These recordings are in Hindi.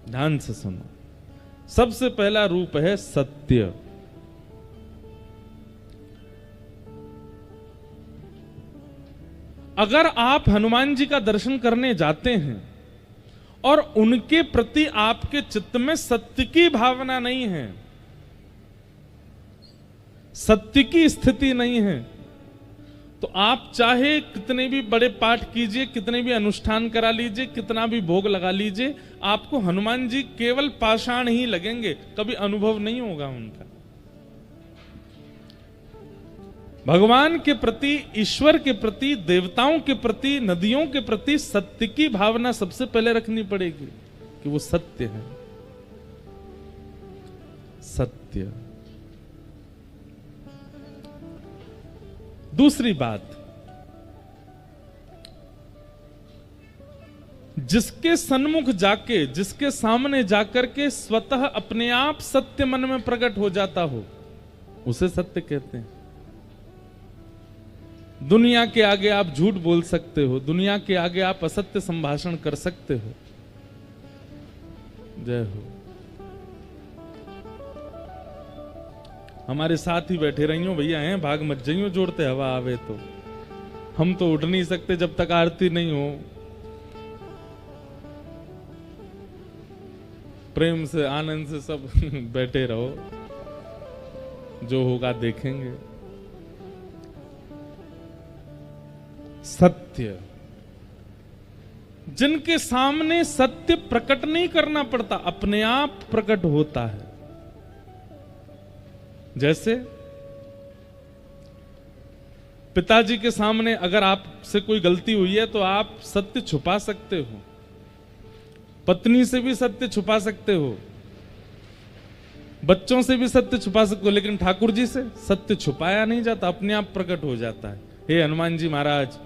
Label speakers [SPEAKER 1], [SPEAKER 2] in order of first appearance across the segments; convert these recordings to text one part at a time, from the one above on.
[SPEAKER 1] ध्यान से सुनो। सबसे पहला रूप है सत्य। अगर आप हनुमान जी का दर्शन करने जाते हैं और उनके प्रति आपके चित्त में सत्य की भावना नहीं है, सत्य की स्थिति नहीं है, तो आप चाहे कितने भी बड़े पाठ कीजिए, कितने भी अनुष्ठान करा लीजिए, कितना भी भोग लगा लीजिए, आपको हनुमान जी केवल पाषाण ही लगेंगे, कभी अनुभव नहीं होगा उनका। भगवान के प्रति, ईश्वर के प्रति, देवताओं के प्रति, नदियों के प्रति सत्य की भावना सबसे पहले रखनी पड़ेगी कि वो सत्य है। सत्य। दूसरी बात, जिसके सन्मुख जाके, जिसके सामने जाकर के स्वतः अपने आप सत्य मन में प्रकट हो जाता हो, उसे सत्य कहते हैं। दुनिया के आगे आप झूठ बोल सकते हो, दुनिया के आगे आप असत्य संभाषण कर सकते हो। जय हो। हमारे साथ ही बैठे रही हो भैया, हैं भाग मत जाइयो, जोड़ते हवा आवे तो। हम तो उठ नहीं सकते जब तक आरती नहीं हो। प्रेम से, आनंद से सब बैठे रहो, जो होगा देखेंगे। सत्य, जिनके सामने सत्य प्रकट नहीं करना पड़ता, अपने आप प्रकट होता है। जैसे पिताजी के सामने अगर आपसे कोई गलती हुई है तो आप सत्य छुपा सकते हो, पत्नी से भी सत्य छुपा सकते हो, बच्चों से भी सत्य छुपा सकते हो, लेकिन ठाकुर जी से सत्य छुपाया नहीं जाता, अपने आप प्रकट हो जाता है। हे हनुमान जी महाराज,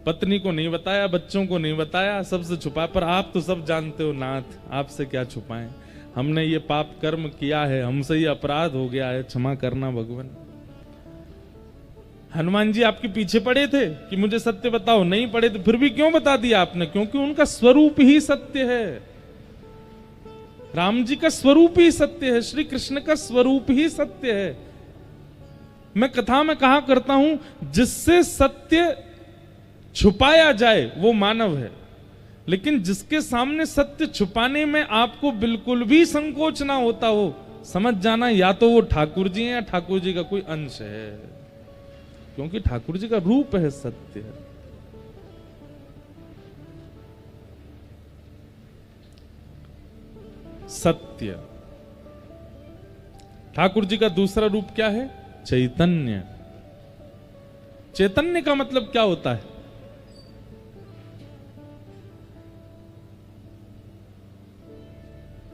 [SPEAKER 1] पत्नी को नहीं बताया, बच्चों को नहीं बताया, सबसे छुपा, पर आप तो सब जानते हो नाथ, आपसे क्या छुपाएं। हमने ये पाप कर्म किया है, हमसे ये अपराध हो गया है, क्षमा करना भगवान। हनुमान जी आपके पीछे पड़े थे कि मुझे सत्य बताओ, नहीं पड़े थे, फिर भी क्यों बता दिया आपने? क्योंकि उनका स्वरूप ही सत्य है। राम जी का स्वरूप ही सत्य है, श्री कृष्ण का स्वरूप ही सत्य है। मैं कथा में कहा करता हूं, जिससे सत्य छुपाया जाए वो मानव है, लेकिन जिसके सामने सत्य छुपाने में आपको बिल्कुल भी संकोच ना होता हो, समझ जाना या तो वो ठाकुर जी हैं या ठाकुर जी का कोई अंश है, क्योंकि ठाकुर जी का रूप है सत्य। सत्य। ठाकुर जी का दूसरा रूप क्या है? चैतन्य। चैतन्य का मतलब क्या होता है?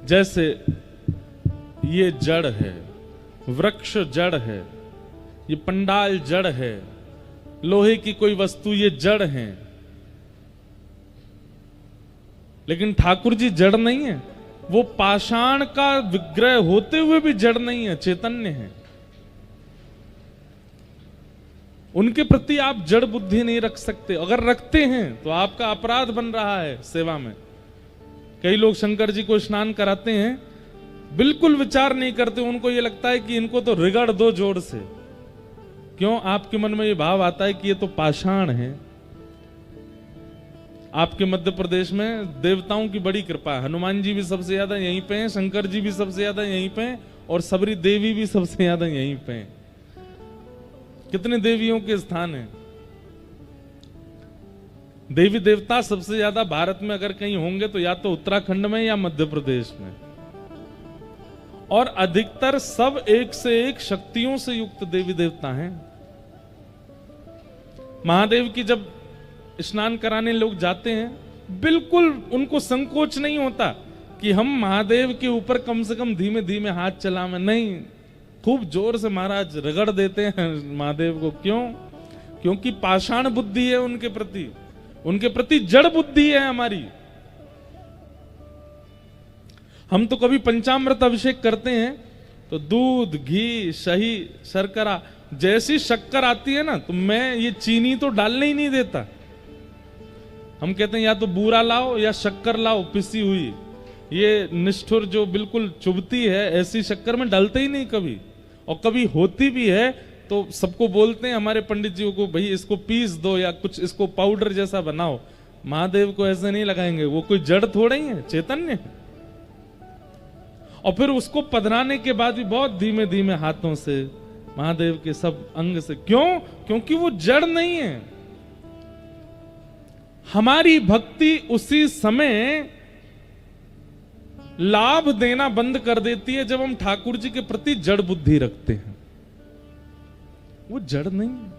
[SPEAKER 1] जैसे ये जड़ है, वृक्ष जड़ है, ये पंडाल जड़ है, लोहे की कोई वस्तु ये जड़ है, लेकिन ठाकुर जी जड़ नहीं है। वो पाषाण का विग्रह होते हुए भी जड़ नहीं है, चैतन्य है। उनके प्रति आप जड़ बुद्धि नहीं रख सकते, अगर रखते हैं तो आपका अपराध बन रहा है सेवा में। कई लोग शंकर जी को स्नान कराते हैं, बिल्कुल विचार नहीं करते, उनको ये लगता है कि इनको तो रिगड़ दो जोर से। क्यों? आपके मन में ये भाव आता है कि ये तो पाषाण है। आपके मध्य प्रदेश में देवताओं की बड़ी कृपा है, हनुमान जी भी सबसे ज्यादा यहीं पे हैं, शंकर जी भी सबसे ज्यादा यहीं पे हैं, और सबरी देवी भी सबसे ज्यादा यहीं पे हैं। कितने देवियों के स्थान हैं? देवी देवता सबसे ज्यादा भारत में अगर कहीं होंगे तो या तो उत्तराखंड में या मध्य प्रदेश में, और अधिकतर सब एक से एक शक्तियों से युक्त देवी देवता हैं। महादेव की जब स्नान कराने लोग जाते हैं, बिल्कुल उनको संकोच नहीं होता कि हम महादेव के ऊपर कम से कम धीमे धीमे हाथ चलाएं, नहीं, खूब जोर से महाराज रगड़ देते हैं महादेव को। क्यों? क्योंकि पाषाण बुद्धि है उनके प्रति, उनके प्रति जड़ बुद्धि है हमारी। हम तो कभी पंचामृत अभिषेक करते हैं तो दूध, घी, शही, शर्करा, जैसी शक्कर आती है ना, तो मैं ये चीनी तो डालने ही नहीं देता। हम कहते हैं या तो बूरा लाओ या शक्कर लाओ पिसी हुई, ये निष्ठुर जो बिल्कुल चुभती है, ऐसी शक्कर में डालते ही नहीं कभी, और कभी होती भी है तो सबको बोलते हैं हमारे पंडित जी को, भाई इसको पीस दो या कुछ इसको पाउडर जैसा बनाओ। महादेव को ऐसे नहीं लगाएंगे, वो कोई जड़ थोड़े ही है, चैतन्य है। और फिर उसको पधराने के बाद भी बहुत धीमे धीमे हाथों से महादेव के सब अंग से, क्यों? क्योंकि वो जड़ नहीं है। हमारी भक्ति उसी समय लाभ देना बंद कर देती है जब हम ठाकुर जी के प्रति जड़ बुद्धि रखते हैं। वो जड़ नहीं है।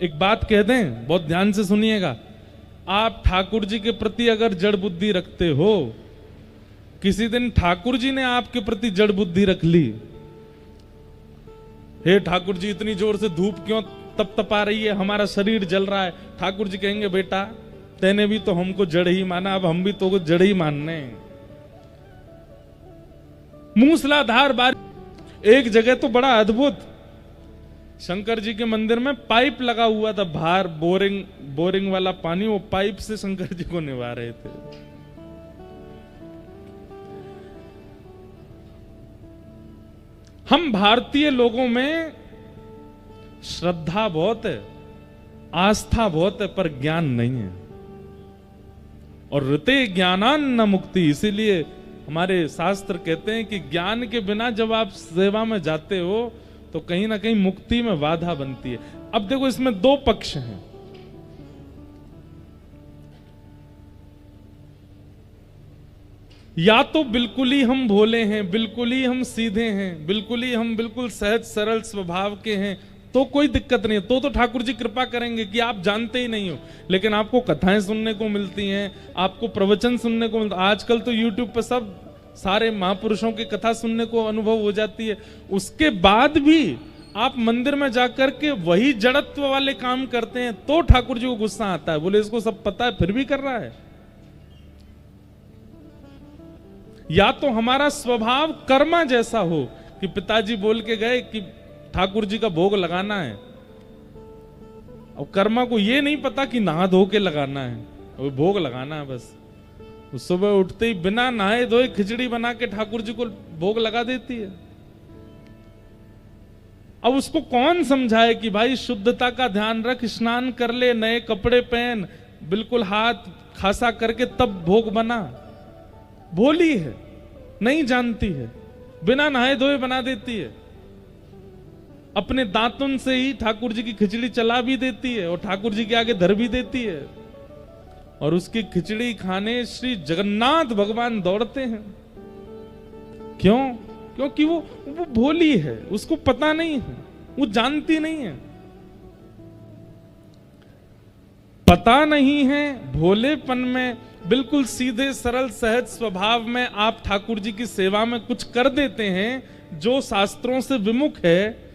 [SPEAKER 1] एक बात कह दें, बहुत ध्यान से सुनिएगा, आप ठाकुर जी के प्रति अगर जड़ बुद्धि रखते हो, किसी दिन ठाकुर जी ने आपके प्रति जड़ बुद्धि रख ली, हे ठाकुर जी इतनी जोर से धूप क्यों तपतपा रही है, हमारा शरीर जल रहा है। ठाकुर जी कहेंगे बेटा तेने भी तो हमको जड़ ही माना, अब हम भी तो जड़ ही मानने। मूसलाधार बारिश। एक जगह तो बड़ा अद्भुत, शंकर जी के मंदिर में पाइप लगा हुआ था बाहर, बोरिंग वाला पानी, वो पाइप से शंकर जी को निभा रहे थे। हम भारतीय लोगों में श्रद्धा बहुत है, आस्था बहुत है, पर ज्ञान नहीं है। और ऋते ज्ञानान न मुक्ति, इसीलिए हमारे शास्त्र कहते हैं कि ज्ञान के बिना जब आप सेवा में जाते हो तो कहीं ना कहीं मुक्ति में बाधा बनती है। अब देखो इसमें दो पक्ष हैं। या तो बिल्कुल ही हम भोले हैं, बिल्कुल ही हम सीधे हैं, बिल्कुल ही हम बिल्कुल सहज सरल स्वभाव के हैं, तो कोई दिक्कत नहीं है, तो ठाकुर जी कृपा करेंगे कि आप जानते ही नहीं हो। लेकिन आपको कथाएं सुनने को मिलती हैं, आपको प्रवचन सुनने को मिलता, आजकल तो यूट्यूब पे सब सारे महापुरुषों की कथा सुनने को अनुभव हो जाती है। उसके बाद भी आप मंदिर में जाकर के वही जड़त्व वाले काम करते हैं तो ठाकुर जी को गुस्सा आता है, बोले इसको सब पता है फिर भी कर रहा है। या तो हमारा स्वभाव कर्मा जैसा हो कि पिताजी बोल के गए कि ठाकुर जी का भोग लगाना है, और कर्मा को ये नहीं पता कि नहा धो के लगाना है, वो भोग लगाना है बस। सुबह उठते ही बिना नहाए धोए खिचड़ी बना के ठाकुर जी को भोग लगा देती है। अब उसको कौन समझाए कि भाई शुद्धता का ध्यान रख, स्नान कर ले, नए कपड़े पहन, बिल्कुल हाथ खासा करके तब भोग बना। भोली है, नहीं जानती है, बिना नहाए धोए बना देती है। अपने दांतुन से ही ठाकुर जी की खिचड़ी चला भी देती है और ठाकुर जी के आगे धर भी देती है, और उसकी खिचड़ी खाने श्री जगन्नाथ भगवान दौड़ते हैं। क्यों? क्योंकि वो भोली है, उसको पता नहीं है, वो जानती नहीं है। पता नहीं है, भोलेपन में, बिल्कुल सीधे सरल सहज स्वभाव में आप ठाकुर जी की सेवा में कुछ कर देते हैं जो शास्त्रों से विमुख है।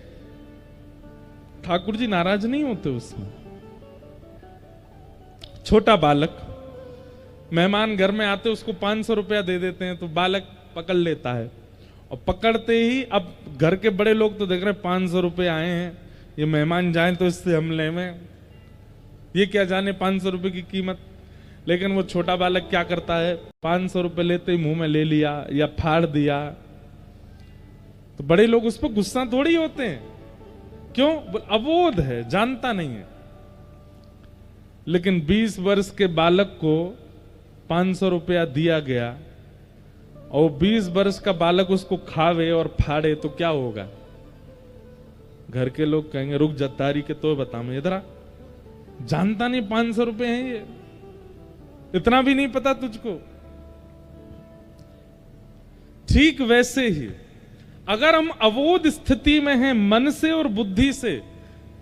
[SPEAKER 1] ठाकुर जी नाराज नहीं होते उसमें। छोटा बालक, मेहमान घर में आते उसको 500 रुपया दे देते हैं तो बालक पकड़ लेता है, और पकड़ते ही अब घर के बड़े लोग तो देख रहे हैं 500 रुपये आए हैं, ये मेहमान जाए तो इससे हम लेवें, ये क्या जाने 500 रुपये की कीमत। लेकिन वो छोटा बालक क्या करता है, 500 रुपये लेते ही मुंह में ले लिया या फाड़ दिया, तो बड़े लोग उस पर गुस्सा थोड़ी होते हैं। क्यों? अबोध है, जानता नहीं है। लेकिन 20 वर्ष के बालक को 500 रुपया दिया गया और 20 वर्ष का बालक उसको खावे और फाड़े तो क्या होगा? घर के लोग कहेंगे रुक जा, तारी के तो बता, मैं इधर आ, जानता नहीं 500 रुपए हैं ये, इतना भी नहीं पता तुझको। ठीक वैसे ही अगर हम अवोध स्थिति में हैं मन से और बुद्धि से,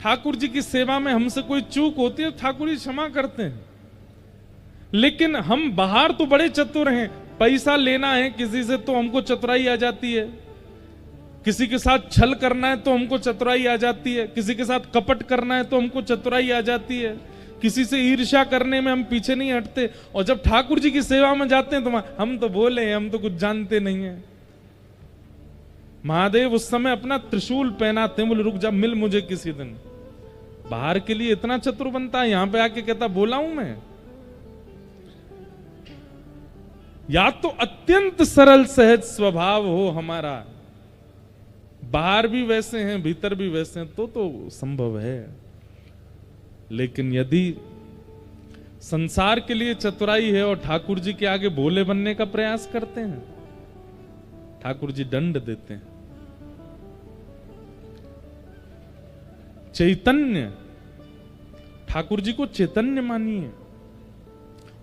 [SPEAKER 1] ठाकुर जी की सेवा में हमसे कोई चूक होती है ठाकुर जी क्षमा करते हैं। लेकिन हम बाहर तो बड़े चतुर हैं, पैसा लेना है किसी से तो हमको चतुराई आ जाती है, किसी के साथ छल करना है तो हमको चतुराई आ जाती है, किसी के साथ कपट करना है तो हमको चतुराई आ जाती है, किसी से ईर्ष्या करने में हम पीछे नहीं हटते। और जब ठाकुर जी की सेवा में जाते हैं तो हम तो बोले हैं, हम तो कुछ जानते नहीं है। महादेव उस समय अपना त्रिशूल पहनाते हैं, बोले रुक जा, मिल मुझे किसी दिन। बाहर के लिए इतना चतुर बनता है, यहां पे आके कहता बोला हूं मैं। या तो अत्यंत सरल सहज स्वभाव हो हमारा, बाहर भी वैसे हैं भीतर भी वैसे हैं, तो संभव है। लेकिन यदि संसार के लिए चतुराई है और ठाकुर जी के आगे भोले बनने का प्रयास करते हैं, ठाकुर जी दंड देते हैं। चैतन्य, ठाकुर जी को चैतन्य मानिए,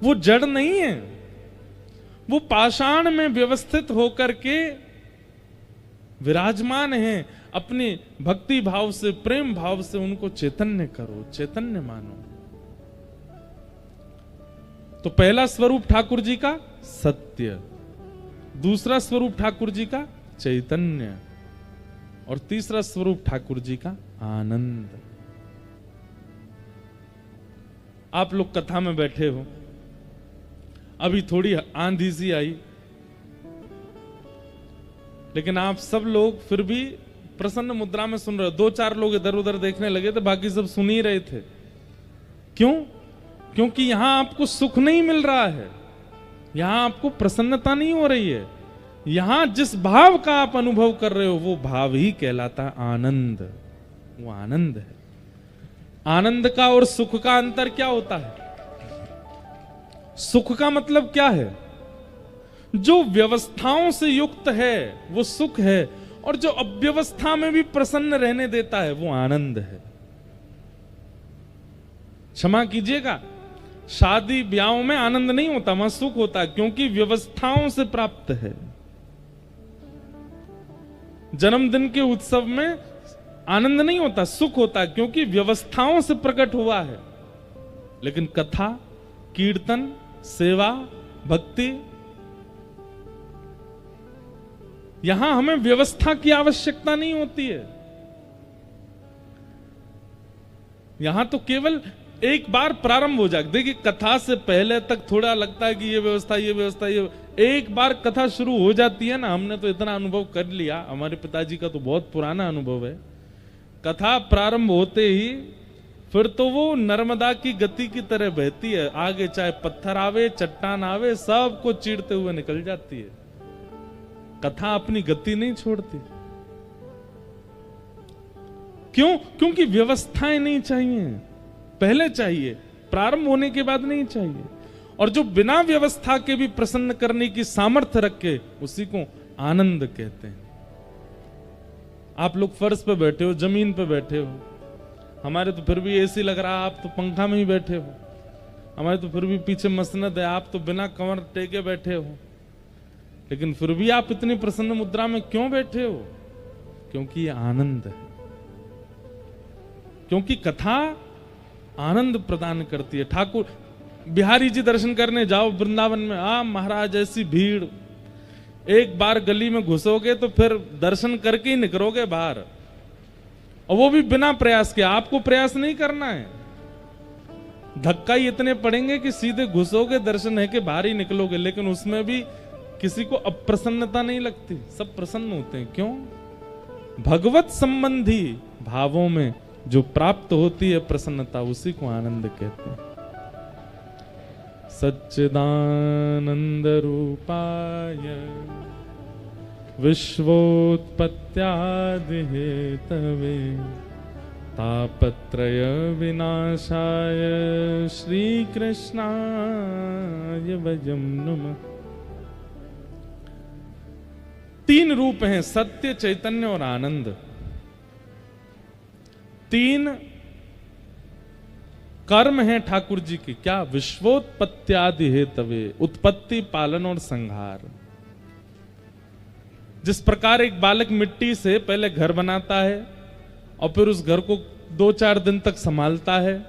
[SPEAKER 1] वो जड़ नहीं है, वो पाषाण में व्यवस्थित होकर के विराजमान हैं। अपने भक्ति भाव से, प्रेम भाव से उनको चैतन्य करो, चैतन्य मानो। तो पहला स्वरूप ठाकुर जी का सत्य, दूसरा स्वरूप ठाकुर जी का चैतन्य, और तीसरा स्वरूप ठाकुर जी का आनंद। आप लोग कथा में बैठे हो, अभी थोड़ी आंधी सी आई, लेकिन आप सब लोग फिर भी प्रसन्न मुद्रा में सुन रहे हो। 2-4 लोग इधर उधर देखने लगे थे, बाकी सब सुन ही रहे थे। क्यों? क्योंकि यहां आपको सुख नहीं मिल रहा है, यहां आपको प्रसन्नता नहीं हो रही है। यहां जिस भाव का आप अनुभव कर रहे हो वो भाव ही कहलाता है आनंद। वो आनंद है। आनंद का और सुख का अंतर क्या होता है? सुख का मतलब क्या है? जो व्यवस्थाओं से युक्त है वो सुख है, और जो अव्यवस्था में भी प्रसन्न रहने देता है वो आनंद है। क्षमा कीजिएगा, शादी ब्याहों में आनंद नहीं होता, वहां सुख होता है, क्योंकि व्यवस्थाओं से प्राप्त है। जन्मदिन के उत्सव में आनंद नहीं होता, सुख होता है, क्योंकि व्यवस्थाओं से प्रकट हुआ है। लेकिन कथा, कीर्तन, सेवा, भक्ति, यहां हमें व्यवस्था की आवश्यकता नहीं होती है। यहां तो केवल एक बार प्रारंभ हो जाए। देखिए, कथा से पहले तक थोड़ा लगता है कि ये व्यवस्था, ये व्यवस्था, ये, एक बार कथा शुरू हो जाती है ना, हमने तो इतना अनुभव कर लिया, हमारे पिताजी का तो बहुत पुराना अनुभव है। कथा प्रारंभ होते ही फिर तो वो नर्मदा की गति की तरह बहती है, आगे चाहे पत्थर आवे, चट्टान आवे, सबको चीरते हुए निकल जाती है। कथा अपनी गति नहीं छोड़ती। क्यों? क्योंकि व्यवस्थाएं नहीं चाहिए, पहले चाहिए, प्रारंभ होने के बाद नहीं चाहिए। और जो बिना व्यवस्था के भी प्रसन्न करने की सामर्थ्य रखे, उसी को आनंद कहते हैं। आप लोग फर्श पे बैठे हो, जमीन पे बैठे हो, हमारे तो फिर भी एसी लग रहा है, आप तो पंखा में ही बैठे हो। हमारे तो फिर भी पीछे मसनद है, आप तो बिना कमर टेके बैठे हो। लेकिन फिर भी आप इतनी प्रसन्न मुद्रा में क्यों बैठे हो? क्योंकि ये आनंद है, क्योंकि कथा आनंद प्रदान करती है। ठाकुर बिहारी जी दर्शन करने जाओ वृंदावन में, महाराज ऐसी भीड़, एक बार गली में घुसोगे तो फिर दर्शन करके ही निकलोगे बाहर, और वो भी बिना प्रयास के। आपको प्रयास नहीं करना है, धक्का ही इतने पड़ेंगे कि सीधे घुसोगे, दर्शन है कि बाहर ही निकलोगे। लेकिन उसमें भी किसी को अप्रसन्नता नहीं लगती, सब प्रसन्न होते हैं। क्यों? भगवत संबंधी भावों में जो प्राप्त होती है प्रसन्नता, उसी को आनंद कहते हैं। सच्चिदानंद रूपाय विश्वोत्पत्त्यादि हेतवे तापत्रय विनाशाय श्री कृष्णाय वयं नमः। 3 रूप हैं, सत्य, चैतन्य और आनंद। 3 कर्म हैं ठाकुर जी की। क्या? विश्वोत्पत्त्यादि हेतवे, उत्पत्ति, पालन और संहार। जिस प्रकार एक बालक मिट्टी से पहले घर बनाता है और फिर उस घर को 2-4 दिन तक संभालता है,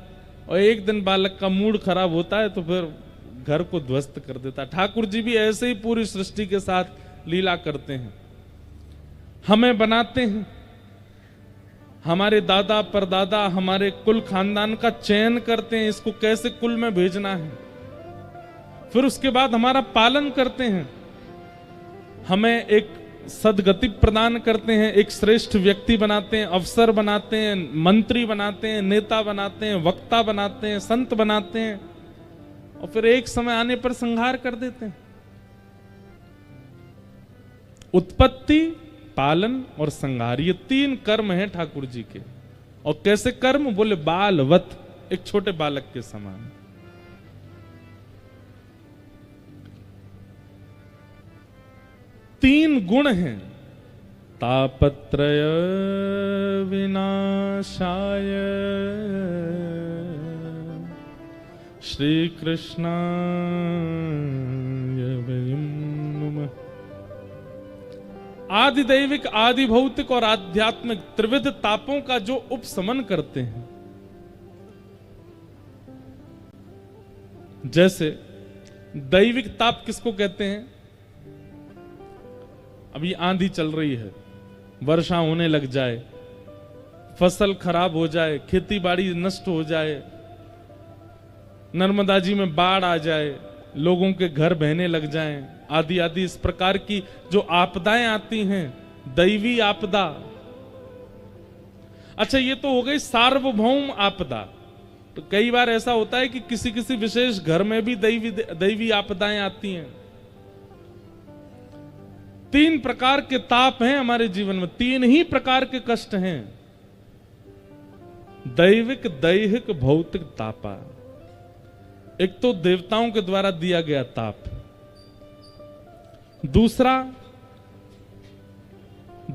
[SPEAKER 1] और एक दिन बालक का मूड खराब होता है तो फिर घर को ध्वस्त कर देता है। ठाकुर जी भी ऐसे ही पूरी सृष्टि के साथ लीला करते हैं। हमें बनाते हैं, हमारे दादा परदादा, हमारे कुल खानदान का चयन करते हैं, इसको कैसे कुल में भेजना है। फिर उसके बाद हमारा पालन करते हैं, हमें एक सदगति प्रदान करते हैं, एक श्रेष्ठ व्यक्ति बनाते हैं, अफसर बनाते हैं, मंत्री बनाते हैं, नेता बनाते हैं, वक्ता बनाते हैं, संत बनाते हैं, और फिर एक समय आने पर संहार कर देते हैं। उत्पत्ति, पालन और संहार, ये 3 कर्म हैं ठाकुर जी के। और कैसे कर्म? बोले बालवत, एक छोटे बालक के समान। तीन गुण हैं, तापत्रय विनाशाय श्री कृष्णाय वयं नमः। आदि दैविक, आदि भौतिक और आध्यात्मिक त्रिविध तापों का जो उपशमन करते हैं। जैसे दैविक ताप किसको कहते हैं? अभी आंधी चल रही है, वर्षा होने लग जाए, फसल खराब हो जाए, खेती बाड़ी नष्ट हो जाए, नर्मदा जी में बाढ़ आ जाए, लोगों के घर बहने लग जाएं, आदि आदि इस प्रकार की जो आपदाएं आती हैं, दैवी आपदा। अच्छा, ये तो हो गई सार्वभौम आपदा। तो कई बार ऐसा होता है कि किसी किसी विशेष घर में भी दैवी आपदाएं आती हैं। 3 प्रकार के ताप हैं हमारे जीवन में, 3 ही प्रकार के कष्ट हैं, दैविक, दैहिक, भौतिक तापा। एक तो देवताओं के द्वारा दिया गया ताप, दूसरा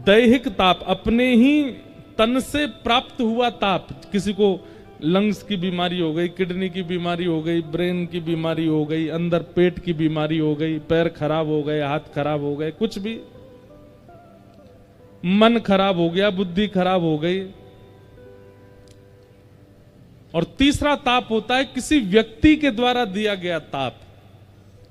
[SPEAKER 1] दैहिक ताप, अपने ही तन से प्राप्त हुआ ताप। किसी को लंग्स की बीमारी हो गई, किडनी की बीमारी हो गई, ब्रेन की बीमारी हो गई, अंदर पेट की बीमारी हो गई, पैर खराब हो गए, हाथ खराब हो गए, कुछ भी, मन खराब हो गया, बुद्धि खराब हो गई। और तीसरा ताप होता है किसी व्यक्ति के द्वारा दिया गया ताप।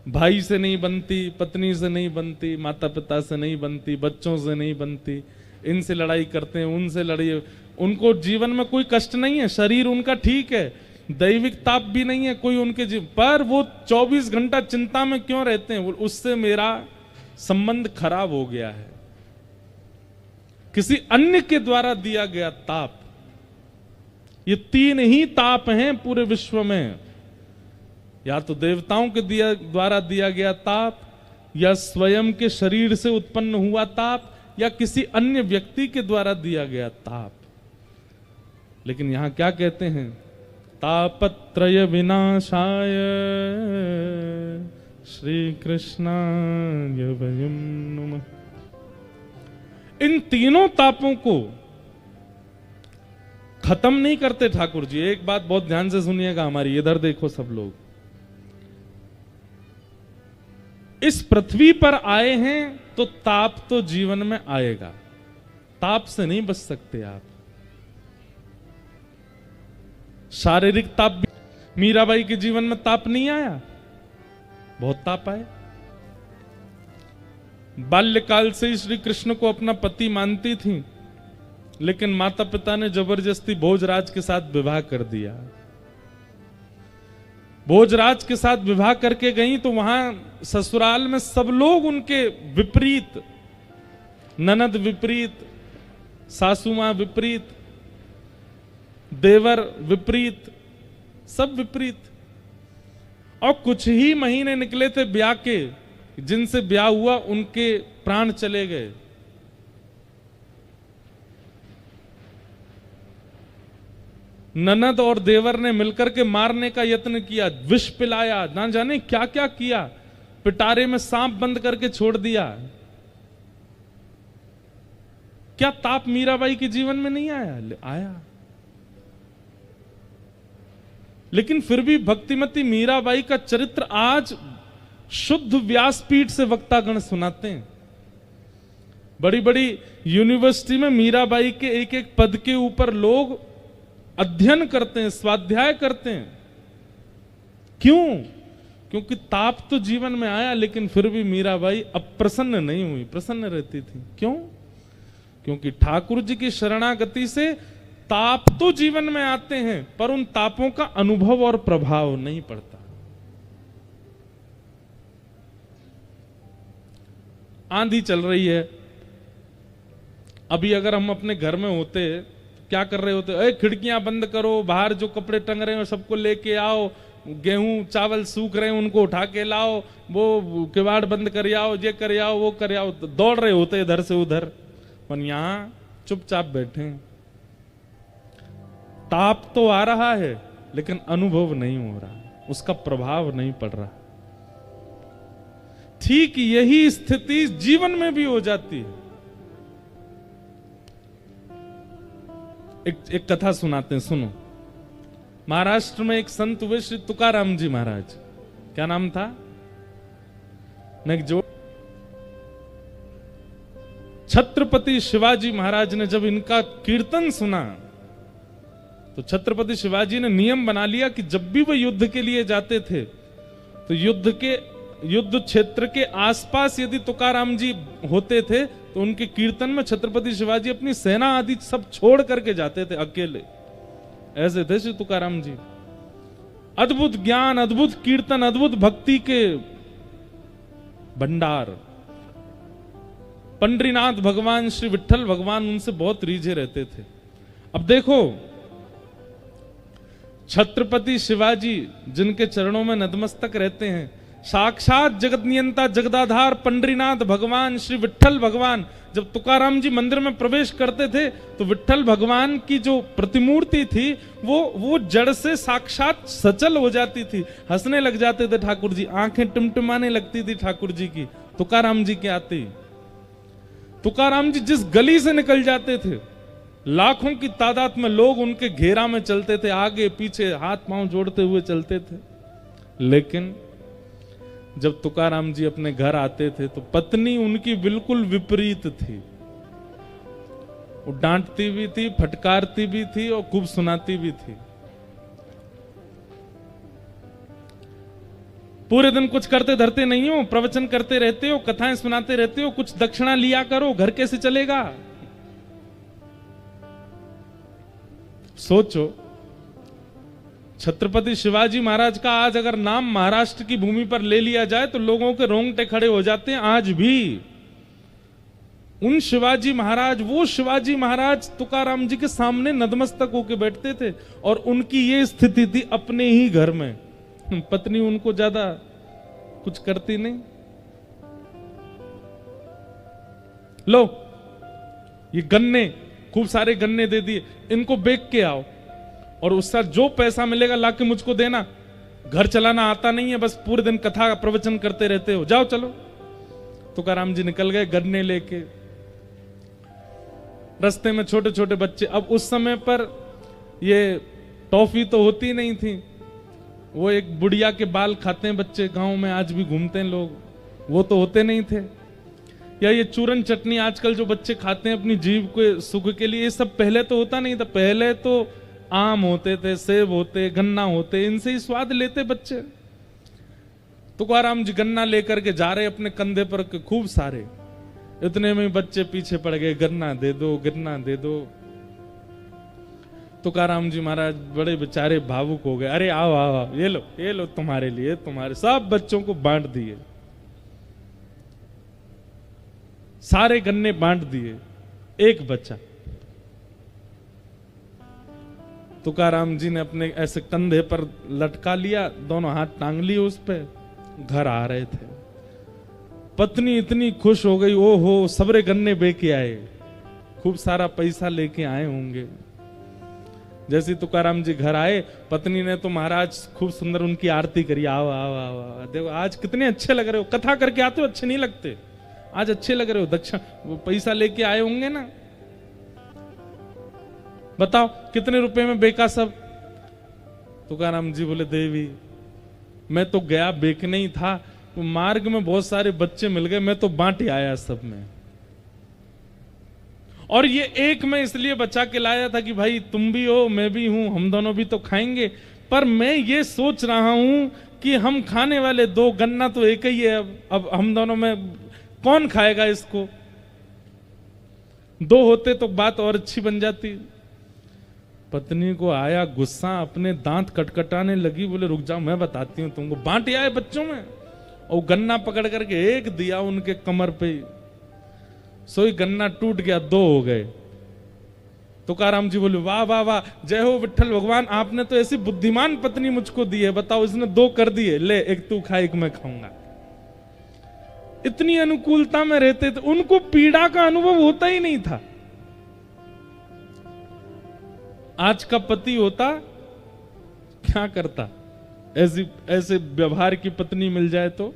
[SPEAKER 1] भाई से नहीं बनती, पत्नी से नहीं बनती, माता पिता से नहीं बनती, बच्चों से नहीं बनती, इनसे लड़ाई करते हैं, उनसे लड़ाई, उनको जीवन में कोई कष्ट नहीं है, शरीर उनका ठीक है, दैविक ताप भी नहीं है कोई उनके जीवन पर, वो 24 घंटा चिंता में क्यों रहते हैं? उससे मेरा संबंध खराब हो गया है। किसी अन्य के द्वारा दिया गया ताप, ये 3 ही ताप हैं पूरे विश्व में। या तो देवताओं के द्वारा दिया गया ताप, या स्वयं के शरीर से उत्पन्न हुआ ताप, या किसी अन्य व्यक्ति के द्वारा दिया गया ताप। लेकिन यहां क्या कहते हैं? तापत्रय विनाशाय श्री कृष्णाय वयं नमः। इन तीनों तापों को खत्म नहीं करते ठाकुर जी। एक बात बहुत ध्यान से सुनिएगा हमारी, इधर देखो सब लोग। इस पृथ्वी पर आए हैं तो ताप तो जीवन में आएगा, ताप से नहीं बच सकते आप। शारीरिक ताप भी, मीराबाई के जीवन में ताप नहीं आया, बहुत ताप आए। बाल्यकाल से ही श्री कृष्ण को अपना पति मानती थी, लेकिन माता पिता ने जबरदस्ती भोजराज के साथ विवाह कर दिया। भोजराज के साथ विवाह करके गई तो वहां ससुराल में सब लोग उनके विपरीत, ननद विपरीत, सासू मां विपरीत, देवर विपरीत, सब विपरीत। और कुछ ही महीने निकले थे ब्याह के, जिनसे ब्याह हुआ उनके प्राण चले गए। ननद और देवर ने मिलकर के मारने का यत्न किया, विष पिलाया, ना जाने क्या क्या किया, पिटारे में सांप बंद करके छोड़ दिया। क्या ताप मीराबाई के जीवन में नहीं आया? आया। लेकिन फिर भी भक्तिमती मीराबाई का चरित्र आज शुद्ध व्यासपीठ से वक्तागण सुनाते हैं। बड़ी बड़ी यूनिवर्सिटी में मीराबाई के एक एक पद के ऊपर लोग अध्ययन करते हैं, स्वाध्याय करते हैं। क्यों? क्योंकि ताप तो जीवन में आया, लेकिन फिर भी मीराबाई अप्रसन्न नहीं हुई, प्रसन्न रहती थी। क्यों? क्योंकि ठाकुर जी की शरणागति से ताप तो जीवन में आते हैं, पर उन तापों का अनुभव और प्रभाव नहीं पड़ता। आंधी चल रही है, अभी अगर हम अपने घर में होते, क्या कर रहे होते? खिड़कियां बंद करो, बाहर जो कपड़े टंग रहे हो सबको लेके आओ, गेहूं चावल सूख रहे हैं उनको उठा के लाओ, वो किवाड़ बंद कर आओ, ये कर आओ, वो कर आओ, दौड़ रहे होते इधर से उधर, पर यहां चुपचाप बैठे। ताप तो आ रहा है लेकिन अनुभव नहीं हो रहा, उसका प्रभाव नहीं पड़ रहा। ठीक यही स्थिति जीवन में भी हो जाती है। एक कथा सुनाते हैं, सुनो। महाराष्ट्र में एक संत हुए श्री तुकाराम जी महाराज। क्या नाम था? जो छत्रपति शिवाजी महाराज ने जब इनका कीर्तन सुना तो छत्रपति शिवाजी ने नियम बना लिया कि जब भी वो युद्ध के लिए जाते थे तो युद्ध क्षेत्र के आसपास यदि तुकाराम जी होते थे तो उनके कीर्तन में छत्रपति शिवाजी अपनी सेना आदि सब छोड़ करके जाते थे अकेले। ऐसे थे श्री तुकाराम जी। अद्भुत ज्ञान, अद्भुत कीर्तन, अद्भुत भक्ति के भंडार। पंडरीनाथ भगवान, श्री विठ्ठल भगवान उनसे बहुत रीझे रहते थे। अब देखो, छत्रपति शिवाजी जिनके चरणों में नतमस्तक रहते हैं, साक्षात जगत नियंता जगदाधार पंडरीनाथ भगवान श्री विठ्ठल भगवान जब तुकाराम जी मंदिर में प्रवेश करते थे तो विठ्ठल भगवान की जो प्रतिमूर्ति थी वो जड़ से साक्षात सचल हो जाती थी। हंसने लग जाते थे ठाकुर जी, आंखें टिमटिमाने लगती थी ठाकुर जी की तुकाराम जी के आते ही। तुकाराम जी जिस गली से निकल जाते थे लाखों की तादाद में लोग उनके घेरा में चलते थे, आगे पीछे हाथ पांव जोड़ते हुए चलते थे। लेकिन जब तुकाराम जी अपने घर आते थे तो पत्नी उनकी बिल्कुल विपरीत थी। वो डांटती भी थी, फटकारती भी थी और खूब सुनाती भी थी। पूरे दिन कुछ करते धरते नहीं हो, प्रवचन करते रहते हो, कथाएं सुनाते रहते हो, कुछ दक्षिणा लिया करो, घर कैसे चलेगा? सोचो, छत्रपति शिवाजी महाराज का आज अगर नाम महाराष्ट्र की भूमि पर ले लिया जाए तो लोगों के रोंगटे खड़े हो जाते हैं। आज भी उन शिवाजी महाराज, वो शिवाजी महाराज तुकाराम जी के सामने नतमस्तक होकर बैठते थे और उनकी ये स्थिति थी अपने ही घर में। पत्नी उनको ज्यादा कुछ करती नहीं। लो ये गन्ने, खूब सारे गन्ने दे दिए, इनको बेच के आओ और उसका जो पैसा मिलेगा लाके मुझको देना। घर चलाना आता नहीं है, बस पूरे दिन कथा प्रवचन करते रहते हो, जाओ चलो। तुकाराम जी निकल गए गन्ने लेके। रास्ते में छोटे छोटे बच्चे, अब उस समय पर ये टॉफी तो होती नहीं थी, वो एक बुढ़िया के बाल खाते हैं बच्चे, गांव में आज भी घूमते हैं लोग, वो तो होते नहीं थे। या ये चूरन चटनी आजकल जो बच्चे खाते हैं अपनी जीभ के सुख के लिए, ये सब पहले तो होता नहीं था। पहले तो आम होते थे, सेब होते, गन्ना होते, इनसे ही स्वाद लेते बच्चे। तुकाराम जी गन्ना लेकर के जा रहे अपने कंधे पर के खूब सारे, इतने में बच्चे पीछे पड़ गए, गन्ना दे दो, गन्ना दे दो। तुकाराम जी महाराज बड़े बेचारे भावुक हो गए। अरे आओ आओ आओ, ये लो तुम्हारे लिए, तुम्हारे। सब बच्चों को बांट दिए, सारे गन्ने बांट दिए, एक बच्चा। तुकाराम जी ने अपने ऐसे कंधे पर लटका लिया, दोनों हाथ टांग लिए उस पे, घर आ रहे थे। पत्नी इतनी खुश हो गई, ओ हो सबरे गन्ने बेके आए, खूब सारा पैसा लेके आए होंगे। जैसे तुकाराम जी घर आए, पत्नी ने तो महाराज खूब सुंदर उनकी आरती करी। आओ आओ आओ आओ, देखो आज कितने अच्छे लग रहे हो, कथा करके आते हो अच्छे नहीं लगते, आज अच्छे लग रहे हो, दक्षिण वो पैसा लेके आए होंगे ना, बताओ कितने रुपए में बेका सब? तुकाराम जी बोले, देवी मैं तो गया बेकने ही था, तो मार्ग में बहुत सारे बच्चे मिल गए, मैं तो बांट आया सब में, और ये एक मैं इसलिए बचा के लाया था कि भाई तुम भी हो मैं भी हूं, हम दोनों भी तो खाएंगे। पर मैं ये सोच रहा हूं कि हम खाने वाले दो, गन्ना तो एक ही है, अब हम दोनों में कौन खाएगा इसको? दो होते तो बात और अच्छी बन जाती। पत्नी को आया गुस्सा, अपने दांत कटकटाने लगी, बोले रुक जाओ मैं बताती हूं तुमको। बांट आए बच्चों में, और गन्ना पकड़ करके एक दिया उनके कमर पे, सोई गन्ना टूट गया, दो हो गए। तुकाराम जी बोले वाह वाह वाह, जय हो विठ्ठल भगवान, आपने तो ऐसी बुद्धिमान पत्नी मुझको दी है, बताओ इसने 2 कर दिए, ले एक तू खा एक मैं खाऊंगा। इतनी अनुकूलता में रहते थे, उनको पीड़ा का अनुभव होता ही नहीं था। आज का पति होता क्या करता, ऐसे व्यवहार की पत्नी मिल जाए तो,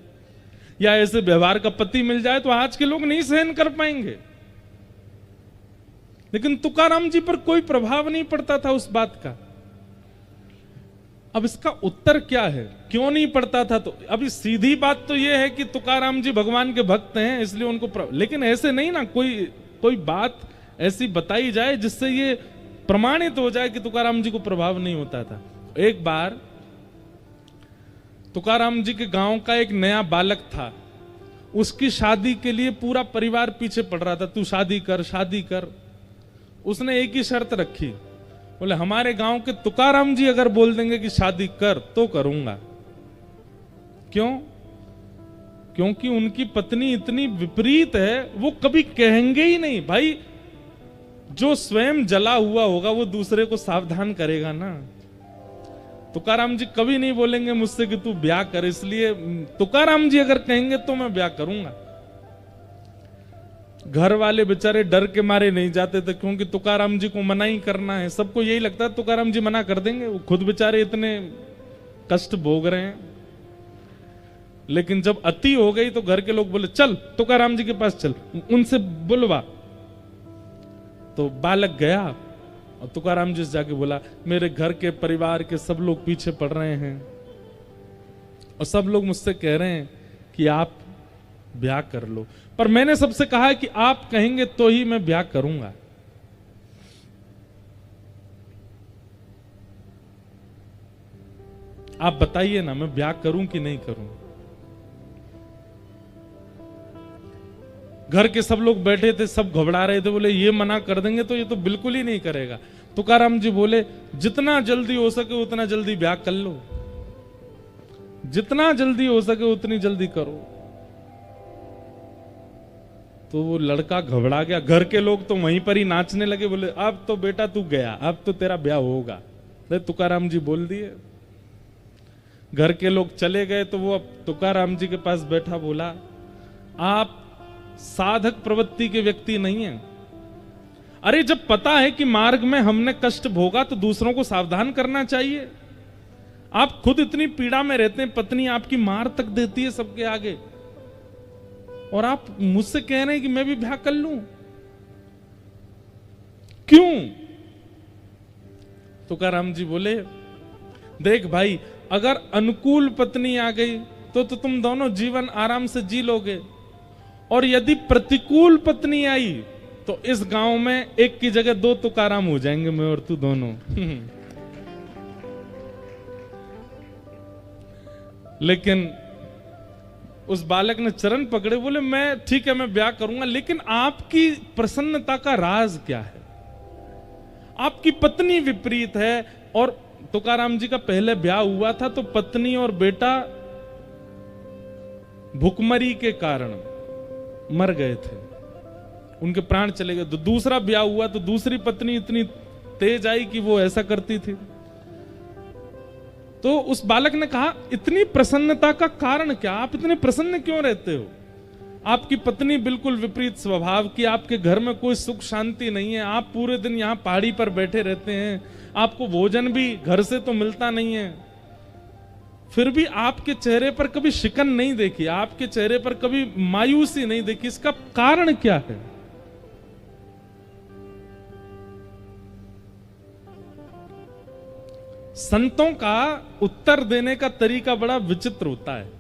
[SPEAKER 1] या ऐसे व्यवहार का पति मिल जाए तो आज के लोग नहीं सहन कर पाएंगे। लेकिन तुकाराम जी पर कोई प्रभाव नहीं पड़ता था उस बात का। अब इसका उत्तर क्या है, क्यों नहीं पड़ता था? तो अभी सीधी बात तो यह है कि तुकाराम जी भगवान के भक्त हैं इसलिए उनको लेकिन ऐसे नहीं ना, कोई बात ऐसी बताई जाए जिससे ये प्रमाणित हो जाए कि तुकाराम जी को प्रभाव नहीं होता था। एक बार तुकाराम जी के गांव का एक नया बालक था, उसकी शादी के लिए पूरा परिवार पीछे पड़ रहा था, तू शादी कर शादी कर। उसने एक ही शर्त रखी, बोले हमारे गांव के तुकाराम जी अगर बोल देंगे कि शादी कर तो करूंगा। क्यों? क्योंकि उनकी पत्नी इतनी विपरीत है, वो कभी कहेंगे ही नहीं। भाई जो स्वयं जला हुआ होगा वो दूसरे को सावधान करेगा ना। तुकाराम जी कभी नहीं बोलेंगे मुझसे कि तू ब्याह कर, इसलिए तुकाराम जी अगर कहेंगे तो मैं ब्याह करूंगा। घर वाले बेचारे डर के मारे नहीं जाते थे, क्योंकि तुकाराम जी को मना ही करना है। सबको यही लगता है तुकाराम जी मना कर देंगे, वो खुद बेचारे इतने कष्ट भोग रहे हैं। लेकिन जब अति हो गई तो घर के लोग बोले चल तुकाराम जी के पास चल, उनसे बुलवा। तो बालक गया और तुकाराम जी से जाके बोला मेरे घर के परिवार के सब लोग पीछे पड़ रहे हैं और सब लोग मुझसे कह रहे हैं कि आप ब्याह कर लो, पर मैंने सबसे कहा है कि आप कहेंगे तो ही मैं ब्याह करूंगा। आप बताइए ना, मैं ब्याह करूं कि नहीं करूं? घर के सब लोग बैठे थे, सब घबरा रहे थे, बोले ये मना कर देंगे तो ये तो बिल्कुल ही नहीं करेगा। तुकाराम जी बोले जितना जल्दी हो सके उतना जल्दी ब्याह कर लो, जितना जल्दी हो सके उतनी जल्दी करो। तो वो लड़का घबरा गया। घर के लोग तो वहीं पर ही नाचने लगे, बोले अब तो बेटा तू गया, अब तो तेरा ब्याह होगा। अरे तुकाराम जी बोल दिए। घर के लोग चले गए तो वो अब तुकाराम जी के पास बैठा बोला आप साधक प्रवृत्ति के व्यक्ति नहीं है। अरे जब पता है कि मार्ग में हमने कष्ट भोगा तो दूसरों को सावधान करना चाहिए। आप खुद इतनी पीड़ा में रहते हैं, पत्नी आपकी मार तक देती है सबके आगे, और आप मुझसे कह रहे हैं कि मैं भी ब्याह कर लूं। क्यों? तुकाराम जी बोले देख भाई, अगर अनुकूल पत्नी आ गई तो तुम दोनों जीवन आराम से जी लोगे, और यदि प्रतिकूल पत्नी आई तो इस गांव में एक की जगह 2 तुकाराम हो जाएंगे, मैं और तू दोनों। लेकिन उस बालक ने चरण पकड़े, बोले मैं ठीक है मैं ब्याह करूंगा, लेकिन आपकी प्रसन्नता का राज क्या है? आपकी पत्नी विपरीत है। और तुकाराम जी का पहले ब्याह हुआ था तो पत्नी और बेटा भुखमरी के कारण मर गए थे, उनके प्राण चले गए। तो दूसरा ब्याह हुआ तो दूसरी पत्नी इतनी तेज आई कि वो ऐसा करती थी। तो उस बालक ने कहा इतनी प्रसन्नता का कारण क्या, आप इतने प्रसन्न क्यों रहते हो? आपकी पत्नी बिल्कुल विपरीत स्वभाव की, आपके घर में कोई सुख शांति नहीं है, आप पूरे दिन यहाँ पहाड़ी पर बैठे रहते हैं, आपको भोजन भी घर से तो मिलता नहीं है, फिर भी आपके चेहरे पर कभी शिकन नहीं देखी, आपके चेहरे पर कभी मायूसी नहीं देखी, इसका कारण क्या है? संतों का उत्तर देने का तरीका बड़ा विचित्र होता है।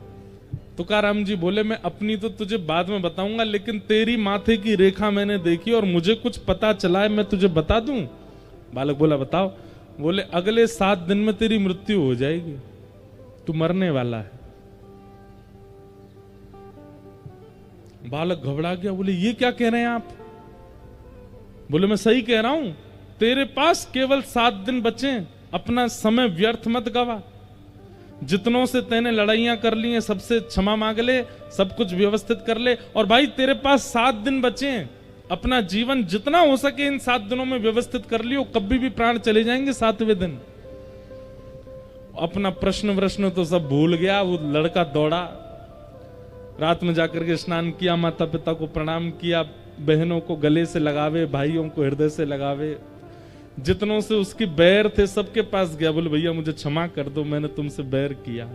[SPEAKER 1] तुकाराम जी बोले मैं अपनी तो तुझे बाद में बताऊंगा, लेकिन तेरी माथे की रेखा मैंने देखी और मुझे कुछ पता चला है, मैं तुझे बता दूं? बालक बोला बताओ। बोले अगले 7 दिन में तेरी मृत्यु हो जाएगी, तू मरने वाला है। बालक घबरा गया, बोले ये क्या कह रहे हैं आप? बोले मैं सही कह रहा हूं, तेरे पास केवल 7 दिन बचे, अपना समय व्यर्थ मत गवा। जितनों से तेने लड़ाइयां कर ली हैं सबसे क्षमा मांग ले, सब कुछ व्यवस्थित कर ले, और भाई तेरे पास 7 दिन बचे हैं, अपना जीवन जितना हो सके इन 7 दिनों में व्यवस्थित कर लियो, कभी भी प्राण चले जाएंगे 7वें दिन। अपना प्रश्न तो सब भूल गया। वो लड़का दौड़ा, रात में जाकर के स्नान किया, माता पिता को प्रणाम किया, बहनों को गले से लगावे, भाइयों को हृदय से लगावे, जितनों से उसकी बैर थे सबके पास गया, बोले भैया मुझे क्षमा कर दो, मैंने तुमसे बैर किया।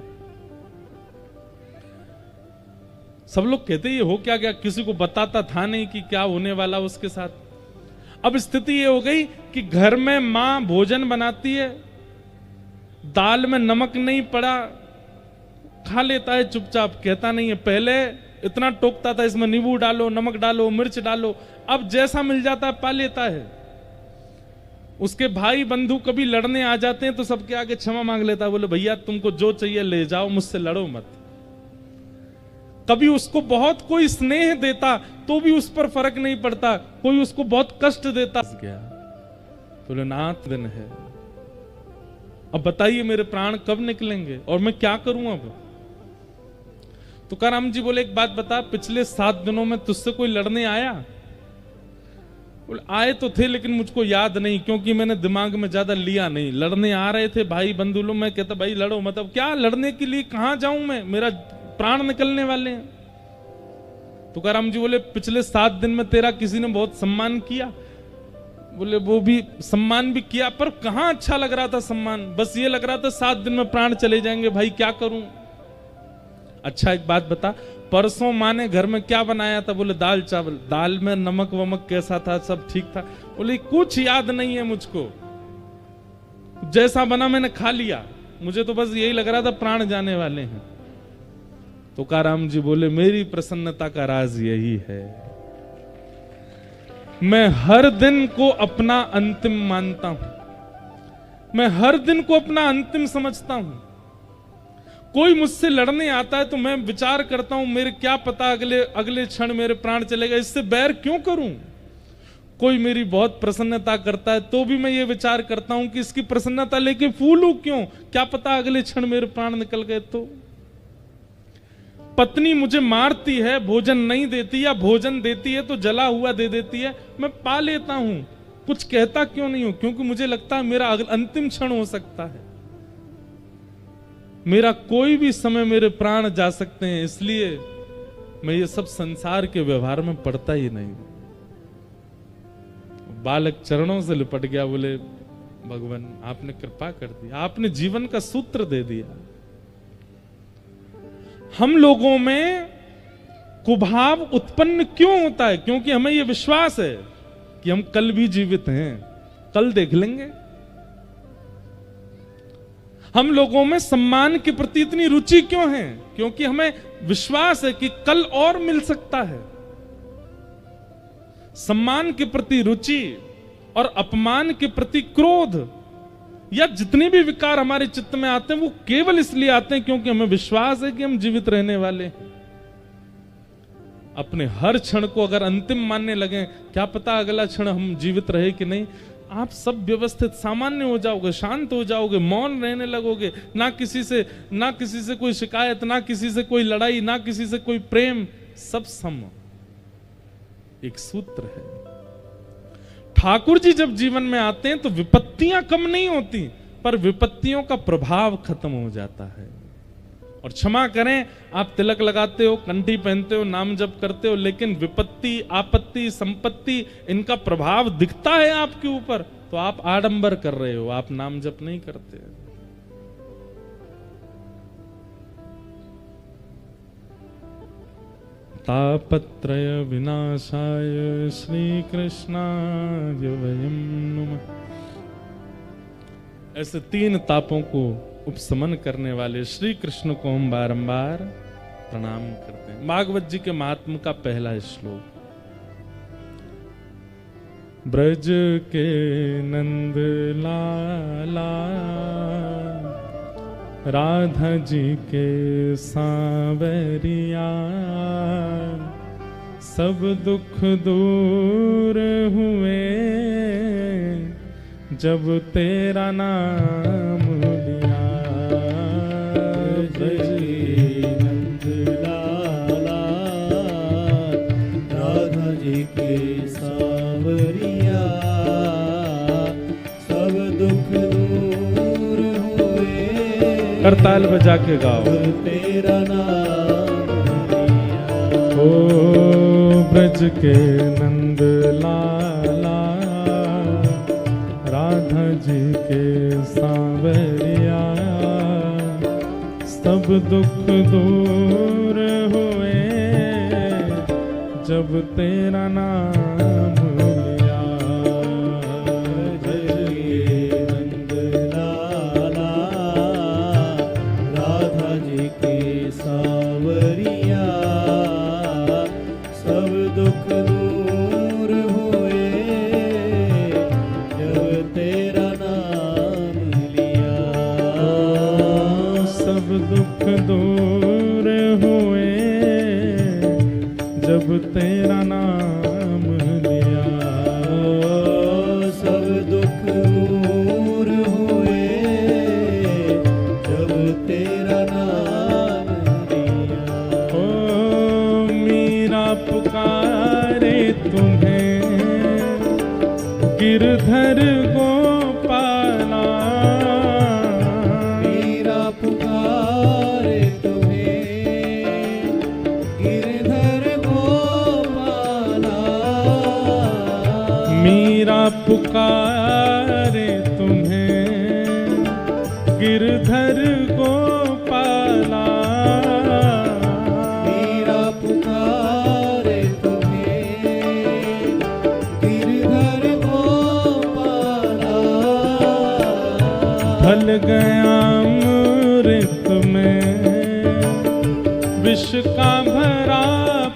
[SPEAKER 1] सब लोग कहते ये हो क्या गया, किसी को बताता था नहीं कि क्या होने वाला उसके साथ। अब स्थिति ये हो गई कि घर में मां भोजन बनाती है, दाल में नमक नहीं पड़ा, खा लेता है चुपचाप, कहता नहीं है। पहले इतना टोकता था इसमें नींबू डालो, नमक डालो, मिर्च डालो, अब जैसा मिल जाता है पा लेता है। उसके भाई बंधु कभी लड़ने आ जाते हैं तो सबके आगे क्षमा मांग लेता है, बोले भैया तुमको जो चाहिए ले जाओ, मुझसे लड़ो मत। कभी उसको बहुत कोई स्नेह देता तो भी उस पर फर्क नहीं पड़ता, कोई उसको बहुत कष्ट देता गया, बोले नाथ दिन है, अब बताइए मेरे प्राण कब निकलेंगे और मैं क्या करूं अब। तुकाराम जी बोले एक बात बता, पिछले 7 दिनों में तुझसे कोई लड़ने आया? बोले आए तो थे लेकिन मुझको याद नहीं, क्योंकि मैंने दिमाग में ज्यादा लिया नहीं। लड़ने आ रहे थे भाई बंधु लोग, मैं कहता भाई लड़ो, मतलब क्या लड़ने के लिए, कहां जाऊं मैं, मेरा प्राण निकलने वाले हैं। तुकाराम जी बोले पिछले 7 दिन में तेरा किसी ने बहुत सम्मान किया? बोले वो भी सम्मान भी किया, पर कहां अच्छा लग रहा था सम्मान, बस ये लग रहा था 7 दिन में प्राण चले जाएंगे, भाई क्या करूं। अच्छा एक बात बता, परसों माँ ने घर में क्या बनाया था? बोले दाल चावल। दाल में नमक वमक कैसा था, सब ठीक था? बोले कुछ याद नहीं है मुझको, जैसा बना मैंने खा लिया, मुझे तो बस यही लग रहा था प्राण जाने वाले हैं। तुकाराम जी बोले मेरी प्रसन्नता का राज यही है, मैं हर दिन को अपना अंतिम मानता हूं, मैं हर दिन को अपना अंतिम समझता हूं। कोई मुझसे लड़ने आता है तो मैं विचार करता हूं मेरे क्या पता अगले क्षण मेरे प्राण चलेगा, इससे बैर क्यों करूं। कोई मेरी बहुत प्रसन्नता करता है तो भी मैं ये विचार करता हूं कि इसकी प्रसन्नता लेके फूलूं क्यों, क्या पता अगले क्षण मेरे प्राण निकल गए तो। पत्नी मुझे मारती है, भोजन नहीं देती, या भोजन देती है तो जला हुआ दे देती है, मैं पा लेता हूं, कुछ कहता क्यों नहीं हूं, क्योंकि मुझे लगता है मेरा अंतिम क्षण हो सकता है, मेरा कोई भी समय मेरे प्राण जा सकते हैं, इसलिए मैं ये सब संसार के व्यवहार में पड़ता ही नहीं। बालक चरणों से लिपट गया, बोले भगवान आपने कृपा कर दी, आपने जीवन का सूत्र दे दिया। हम लोगों में कुभाव उत्पन्न क्यों होता है? क्योंकि हमें यह विश्वास है कि हम कल भी जीवित हैं, कल देख लेंगे। हम लोगों में सम्मान के प्रति इतनी रुचि क्यों है? क्योंकि हमें विश्वास है कि कल और मिल सकता है। सम्मान के प्रति रुचि और अपमान के प्रति क्रोध, या जितने भी विकार हमारे चित्त में आते हैं वो केवल इसलिए आते हैं क्योंकि हमें विश्वास है कि हम जीवित रहने वाले हैं। अपने हर क्षण को अगर अंतिम मानने लगे, क्या पता अगला क्षण हम जीवित रहे कि नहीं, आप सब व्यवस्थित सामान्य हो जाओगे, शांत हो जाओगे, मौन रहने लगोगे, ना किसी से कोई शिकायत, ना किसी से कोई लड़ाई, ना किसी से कोई प्रेम, सब सम। एक सूत्र है। ठाकुर जी जब जीवन में आते हैं तो विपत्तियां कम नहीं होती, पर विपत्तियों का प्रभाव खत्म हो जाता है। और क्षमा करें, आप तिलक लगाते हो, कंठी पहनते हो, नाम जप करते हो, लेकिन विपत्ति, आपत्ति, संपत्ति, इनका प्रभाव दिखता है आपके ऊपर, तो आप आडंबर कर रहे हो, आप नाम जप नहीं करते। तापत्रय विनाशाय श्री कृष्णाय वयं नुमः। ऐसे 3 तापों को उपशमन करने वाले श्री कृष्ण को हम बारंबार प्रणाम करते हैं। भागवत जी के महात्म का पहला श्लोक, ब्रज के नंद लाला राधा जी के सांवरिया, सब दुख दूर हुए जब तेरा नाम लिया।
[SPEAKER 2] नंद लाला राधा जी के
[SPEAKER 1] करताल बजा के गाओ।
[SPEAKER 2] तेरा नाम लिया।
[SPEAKER 1] ओ ब्रज के नंद लाला, राधा जी के सांवरिया, सब दुख दूर हुए जब तेरा नाम लिया।
[SPEAKER 2] जय नंद लाला, राधा जी के सांवरिया, सब दुख दूर हुए जब तेरा नाम लिया।
[SPEAKER 1] सब दुख दूर हुए जब तेरा नाम लिया।
[SPEAKER 2] सब दुख दूर हुए जब तेरा नाम लिया।
[SPEAKER 1] ओ मीरा पुकारे तुम्हें गिरधर गोपाला,
[SPEAKER 2] मीरा पुकारे तुम्हें गिरधर गोपाला।
[SPEAKER 1] मीरा पुकारे तुम्हें गिरधर गोपाला,
[SPEAKER 2] मीरा पुकारे तुम्हें गिरधर गोपाला।
[SPEAKER 1] ढल गया अमृत में विष का भरा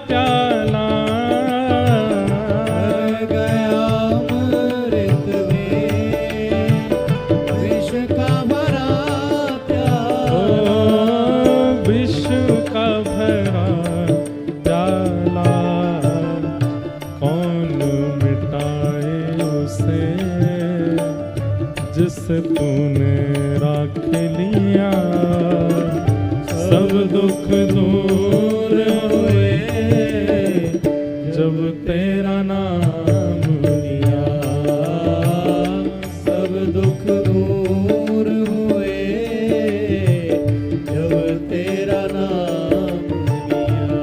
[SPEAKER 1] प्याला,
[SPEAKER 2] भर गया अमृत में विष का भरा प्याला।
[SPEAKER 1] विष का भरा प्याला, कौन मिटाए उसे जिसे तूने राख लिया। सब दुख दूर हुए जब तेरा नाम लिया।
[SPEAKER 2] सब दुख दूर हुए जब तेरा नाम लिया।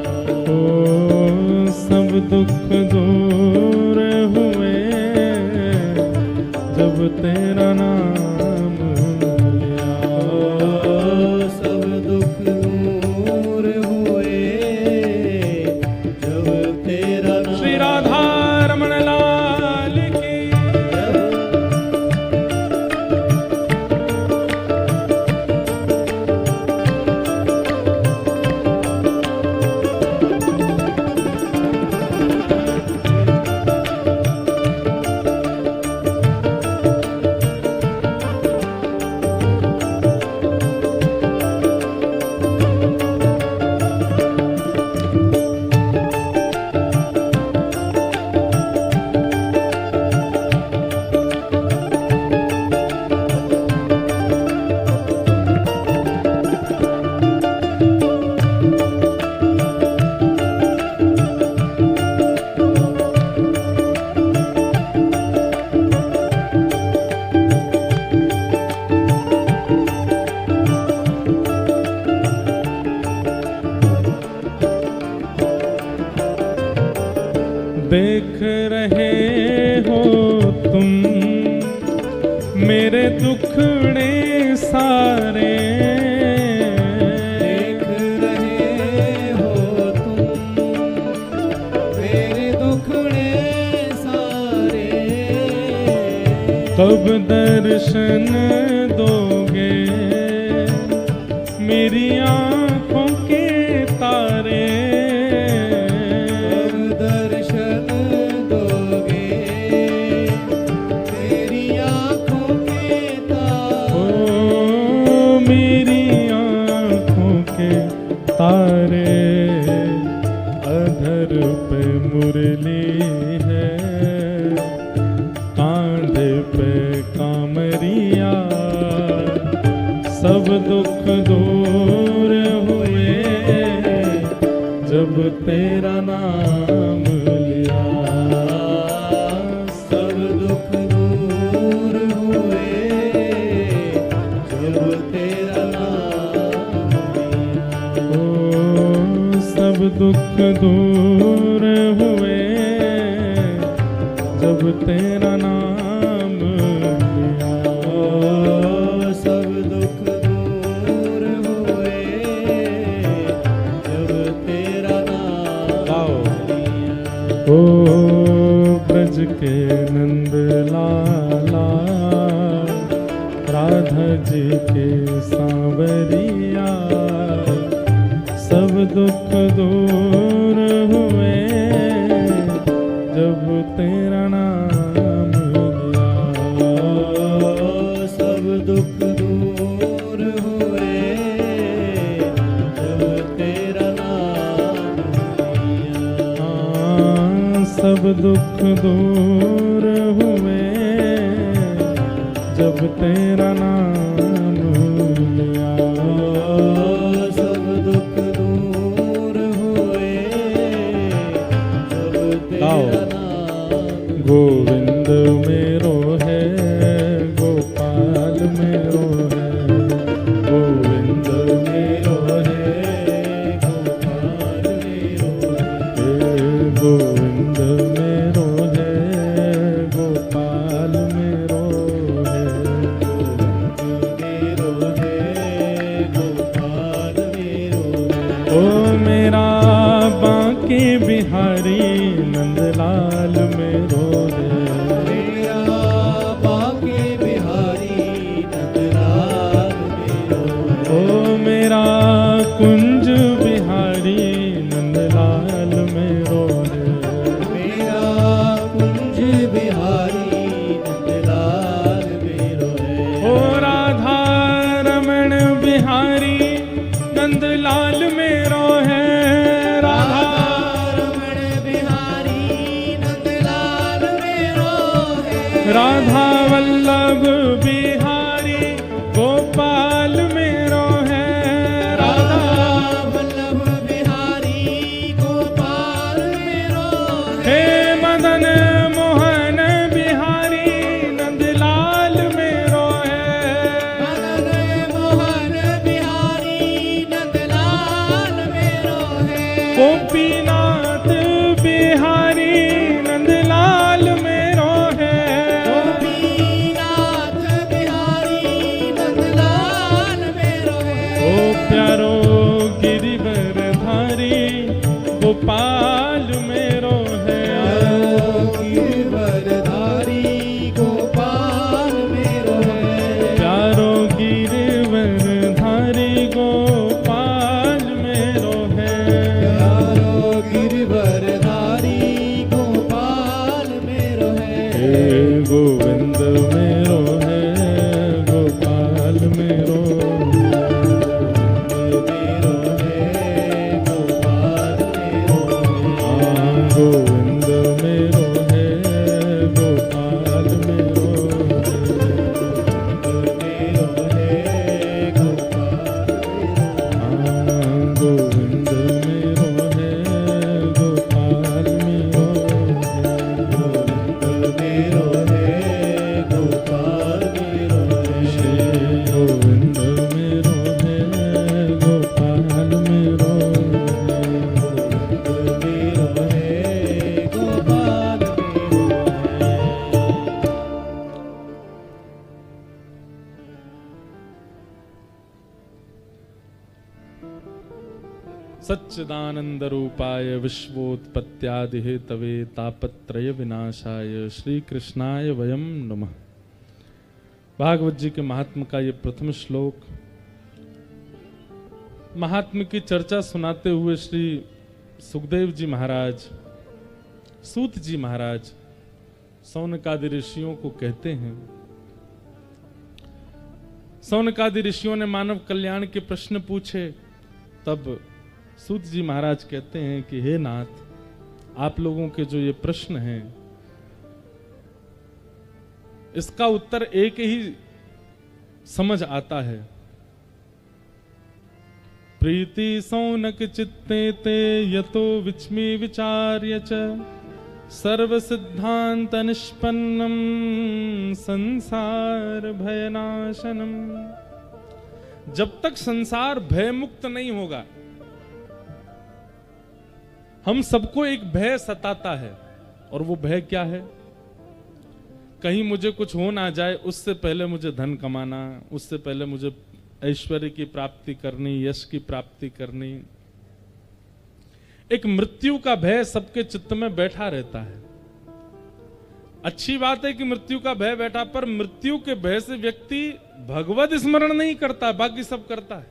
[SPEAKER 1] ओ सब दुख दूर हुए जब तेरा नाम लिया।
[SPEAKER 2] सब दुख दूर हुए जब तेरा नाम।
[SPEAKER 1] श्री राधा रमण लाल की। देख रहे हो तुम मेरे दुखड़े सारे,
[SPEAKER 2] देख रहे हो तुम मेरे दुखड़े सारे।
[SPEAKER 1] कब दर्शन दोगे मेरी आँखों के तारे।
[SPEAKER 2] कब दर्शन दोगे मेरी आँखों के तारे।
[SPEAKER 1] ओ मेरी आँखों के तारे, अधर पे मुरली है, कांधे पे कामरिया, सब दुख दूर हुए जब तेरा नाम लिया।
[SPEAKER 2] सब दुख दूर हुए जब तेरा नाम
[SPEAKER 1] दुख दूर हुए जब तेरा नाम लिया।
[SPEAKER 2] सब दुख दूर हुए जब तेरा नाम लिया।
[SPEAKER 1] ओ ब्रज के नंद लाला राधा जी के सांवरिया, सब दुख दूर हुए जब तेरा नाम लिया।
[SPEAKER 2] सब दुख दूर हुए जब तेरा नाम लिया।
[SPEAKER 1] सब दुख दूर हुए जब तेरा नाम लिया।
[SPEAKER 2] सब दुख दूर हुए जब तेरा नाम।
[SPEAKER 1] गोविंद मेरो है गोपाल मेरो है, गोविंद मेरो है
[SPEAKER 2] गोपाल मेरो
[SPEAKER 1] हे गोविंद मेरो है गोपाल मेरो है।
[SPEAKER 2] मेरो है गोपाल मेरो है।
[SPEAKER 1] ओ मेरा बांके बिहारी नंदलाल मेरो है।
[SPEAKER 2] मेरा बांके बिहारी नंदलाल मेरो है।
[SPEAKER 1] ओ मेरा कुंज बिहारी नंदलाल मेरो है।
[SPEAKER 2] मेरा कुंज बिहारी नंदलाल मेरो है।
[SPEAKER 1] ओ राधा रमण बिहारी नंदलाल मेरो है। राधा
[SPEAKER 2] रमण बिहारी नंदलाल मेरो है।
[SPEAKER 1] राधा वल्लभ बिहारी गोपाल मेरो है। राधा
[SPEAKER 2] वल्लभ बिहारी गोपाल मेरो है।
[SPEAKER 1] हे मदन मोहन बिहारी नंदलाल मेरो है।
[SPEAKER 2] मदन मोहन बिहारी नंदलाल मेरो है।
[SPEAKER 1] गोपीनाथ बिहारी नंदलाल मेरो है।
[SPEAKER 2] गोपीनाथ बिहारी नंदलाल मेरो है।
[SPEAKER 1] ओ प्यारो गिरिवरधारी गोपाल मेरो है।
[SPEAKER 2] गिरवरधारी गोपाल मेरो है।
[SPEAKER 1] प्यारो गिरिवरधारी गोपाल मेरो है।
[SPEAKER 2] प्यारो गिरवरधारी गोपाल मेरो है।
[SPEAKER 1] हे गोविंद मेरो है गोपाल मेरो
[SPEAKER 2] मेरो है गोपाल मेरो है।
[SPEAKER 1] गोविंद मेरो है गोपाल मेरो
[SPEAKER 2] मेरो है गोपाल मेरो।
[SPEAKER 1] गोविंद मेरो है गोपाल मेरो
[SPEAKER 2] मेरो है गोपाल मेरो है।
[SPEAKER 1] श्री गोविंद मेरो है गोपाल मेरो
[SPEAKER 2] मेरो है गोपाल मेरो है।
[SPEAKER 1] सच्चिदानंद रूपाय विश्वोत्पत्त्यादि हेतवे तापत्रय विनाशाय श्री कृष्णाय वयम नमः। भागवत जी के महात्म का ये प्रथम श्लोक महात्म की चर्चा सुनाते हुए श्री सुखदेव जी महाराज सूत जी महाराज सौनकादि ऋषियों को कहते हैं। सौनकादि ऋषियों ने मानव कल्याण के प्रश्न पूछे, तब सूत जी महाराज कहते हैं कि हे नाथ, आप लोगों के जो ये प्रश्न हैं इसका उत्तर एक ही समझ आता है। प्रीति सौनक चित्ते ते यतो विच्मी विचार्य च सर्व सिद्धांत निष्पन्नम संसार भयनाशनम। जब तक संसार भय मुक्त नहीं होगा, हम सबको एक भय सताता है, और वो भय क्या है? कहीं मुझे कुछ हो ना जाए, उससे पहले मुझे धन कमाना, उससे पहले मुझे ऐश्वर्य की प्राप्ति करनी, यश की प्राप्ति करनी। एक मृत्यु का भय सबके चित्त में बैठा रहता है। अच्छी बात है कि मृत्यु का भय बैठा, पर मृत्यु के भय से व्यक्ति भगवत स्मरण नहीं करता, बाकी सब करता है।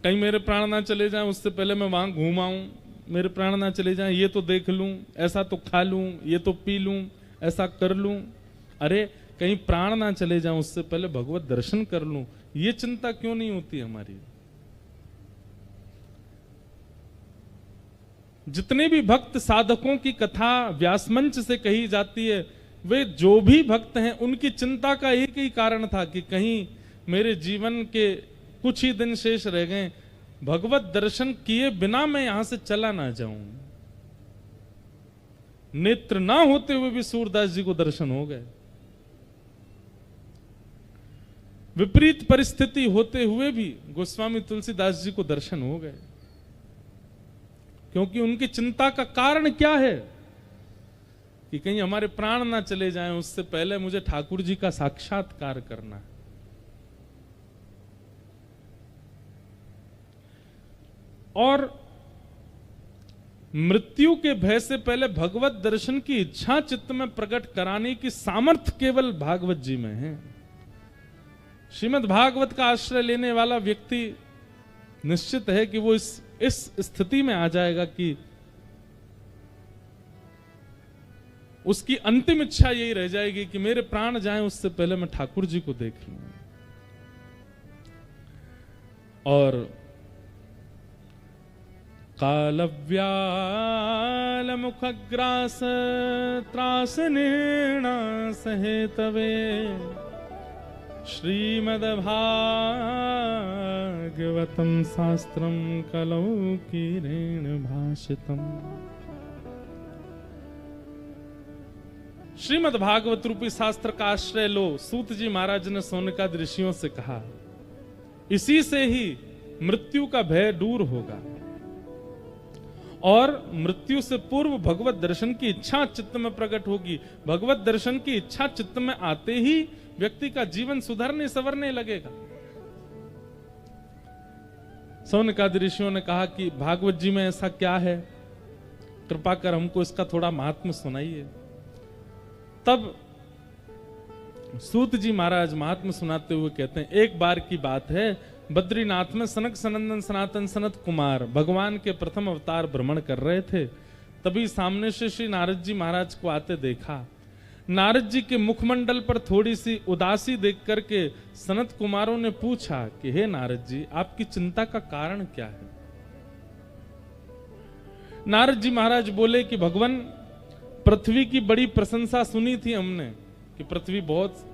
[SPEAKER 1] कहीं मेरे प्राण ना चले जाएं, उससे पहले मैं वहां घूम आऊं, मेरे प्राण ना चले जाएं, ये तो देख लूं, ऐसा तो खा लूं, ये तो पी लूं, ऐसा कर लूं। अरे कहीं प्राण ना चले जाएं, उससे पहले भगवत दर्शन कर लूं, ये चिंता क्यों नहीं होती हमारी? जितने भी भक्त साधकों की कथा व्यासमंच से कही जाती है, वे जो भी भक्त हैं उनकी चिंता का एक ही कारण था कि कहीं मेरे जीवन के कुछ ही दिन शेष रह गए, भगवत दर्शन किए बिना मैं यहां से चला ना जाऊं। नेत्र ना होते हुए भी सूरदास जी को दर्शन हो गए, विपरीत परिस्थिति होते हुए भी गोस्वामी तुलसीदास जी को दर्शन हो गए। क्योंकि उनकी चिंता का कारण क्या है कि कहीं हमारे प्राण ना चले जाएं, उससे पहले मुझे ठाकुर जी का साक्षात्कार करना है। और मृत्यु के भय से पहले भगवत दर्शन की इच्छा चित्त में प्रकट कराने की सामर्थ्य केवल भागवत जी में है। श्रीमद् भागवत का आश्रय लेने वाला व्यक्ति निश्चित है कि वो इस स्थिति में आ जाएगा कि उसकी अंतिम इच्छा यही रह जाएगी कि मेरे प्राण जाएं, उससे पहले मैं ठाकुर जी को देख लूं। और कालव्याल मुखग्रास त्रास निर्णा सहेतवे श्रीमद्भागवतम शास्त्रम कलौ कीरेण भाषितम्। श्रीमद्भागवत रूपी शास्त्र का आश्रय लो, सूत जी महाराज ने सोनकादि ऋषियों से कहा। इसी से ही मृत्यु का भय दूर होगा और मृत्यु से पूर्व भगवत दर्शन की इच्छा चित्त में प्रकट होगी। भगवत दर्शन की इच्छा चित्त में आते ही व्यक्ति का जीवन सुधरने संवरने लगेगा। सौनकादि ऋषियों ने कहा कि भागवत जी में ऐसा क्या है, कृपा कर हमको इसका थोड़ा महात्म्य सुनाइए। तब सूत जी महाराज महात्म्य सुनाते हुए कहते हैं, एक बार की बात है, बद्रीनाथ में सनक सनंदन सनातन सनत कुमार भगवान के प्रथम अवतार भ्रमण कर रहे थे। तभी सामने से श्री नारद जी महाराज को आते देखा। नारद जी के मुखमंडल पर थोड़ी सी उदासी देख करके सनत कुमारों ने पूछा कि हे नारद जी, आपकी चिंता का कारण क्या है? नारद जी महाराज बोले कि भगवान, पृथ्वी की बड़ी प्रशंसा सुनी थी हमने कि पृथ्वी बहुत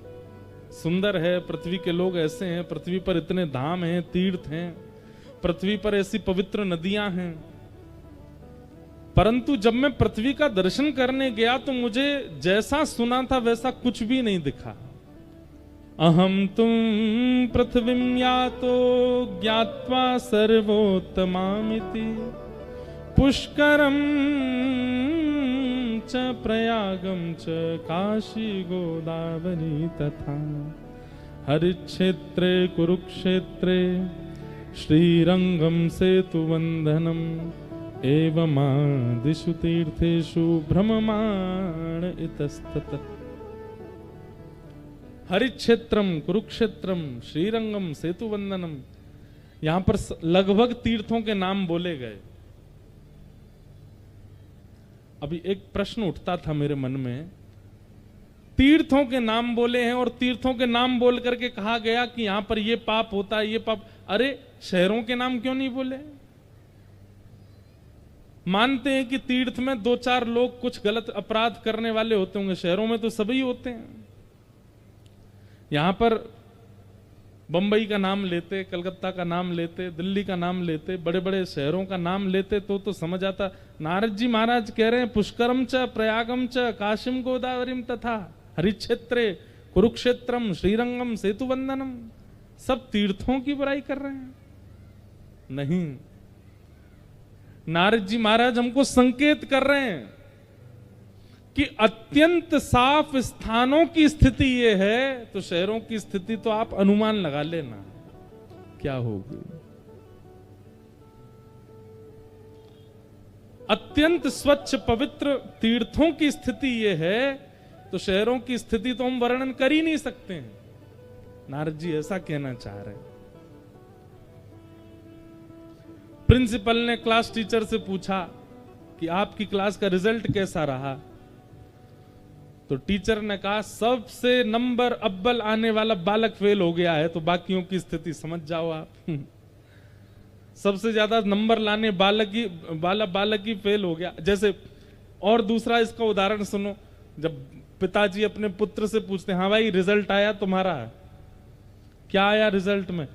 [SPEAKER 1] सुंदर है, पृथ्वी के लोग ऐसे हैं, पृथ्वी पर इतने धाम हैं, तीर्थ हैं, पृथ्वी पर ऐसी पवित्र नदियां हैं। परंतु जब मैं पृथ्वी का दर्शन करने गया तो मुझे जैसा सुना था वैसा कुछ भी नहीं दिखा। अहम तुम पृथ्वीं यातो ज्ञात्वा सर्वोत्तमामिति पुष्करम च प्रयागम च काशी गोदावरी तथा हरिक्षेत्रे कुरुक्षेत्रे श्रीरंगम सेतुवंदनम एवमादिषु तीर्थेषु भ्रममाण इतस्ततः। हरिक्षेत्रम कुरुक्षेत्रम श्रीरंगम सेतुवंदनम, यहां पर लगभग तीर्थों के नाम बोले गए। अभी एक प्रश्न उठता था मेरे मन में, तीर्थों के नाम बोले हैं और तीर्थों के नाम बोल करके कहा गया कि यहां पर ये पाप होता है, ये पाप। अरे शहरों के नाम क्यों नहीं बोले? मानते हैं कि तीर्थ में दो चार लोग कुछ गलत अपराध करने वाले होते होंगे, शहरों में तो सभी होते हैं। यहां पर बंबई का नाम लेते, कलकत्ता का नाम लेते, दिल्ली का नाम लेते, बड़े बड़े शहरों का नाम लेते तो समझ आता। नारद जी महाराज कह रहे हैं पुष्करम च प्रयागम च काशीम गोदावरीम तथा हरिक्षेत्रे कुरुक्षेत्रम श्रीरंगम सेतुवंदनम, सब तीर्थों की बुराई कर रहे हैं? नहीं, नारद जी महाराज हमको संकेत कर रहे हैं कि अत्यंत साफ स्थानों की स्थिति ये है, तो शहरों की स्थिति तो आप अनुमान लगा लेना क्या होगी। अत्यंत स्वच्छ पवित्र तीर्थों की स्थिति ये है, तो शहरों की स्थिति तो हम वर्णन कर ही नहीं सकते हैं। नारद जी ऐसा कहना चाह रहे हैं। प्रिंसिपल ने क्लास टीचर से पूछा कि आपकी क्लास का रिजल्ट कैसा रहा, तो टीचर ने कहा सबसे नंबर अव्वल आने वाला बालक फेल हो गया है, तो बाकियों की स्थिति समझ जाओ आप। सबसे ज्यादा नंबर लाने बालक ही फेल हो गया। जैसे और दूसरा इसका उदाहरण सुनो, जब पिताजी अपने पुत्र से पूछते हैं हाँ भाई रिजल्ट आया तुम्हारा, क्या आया रिजल्ट में?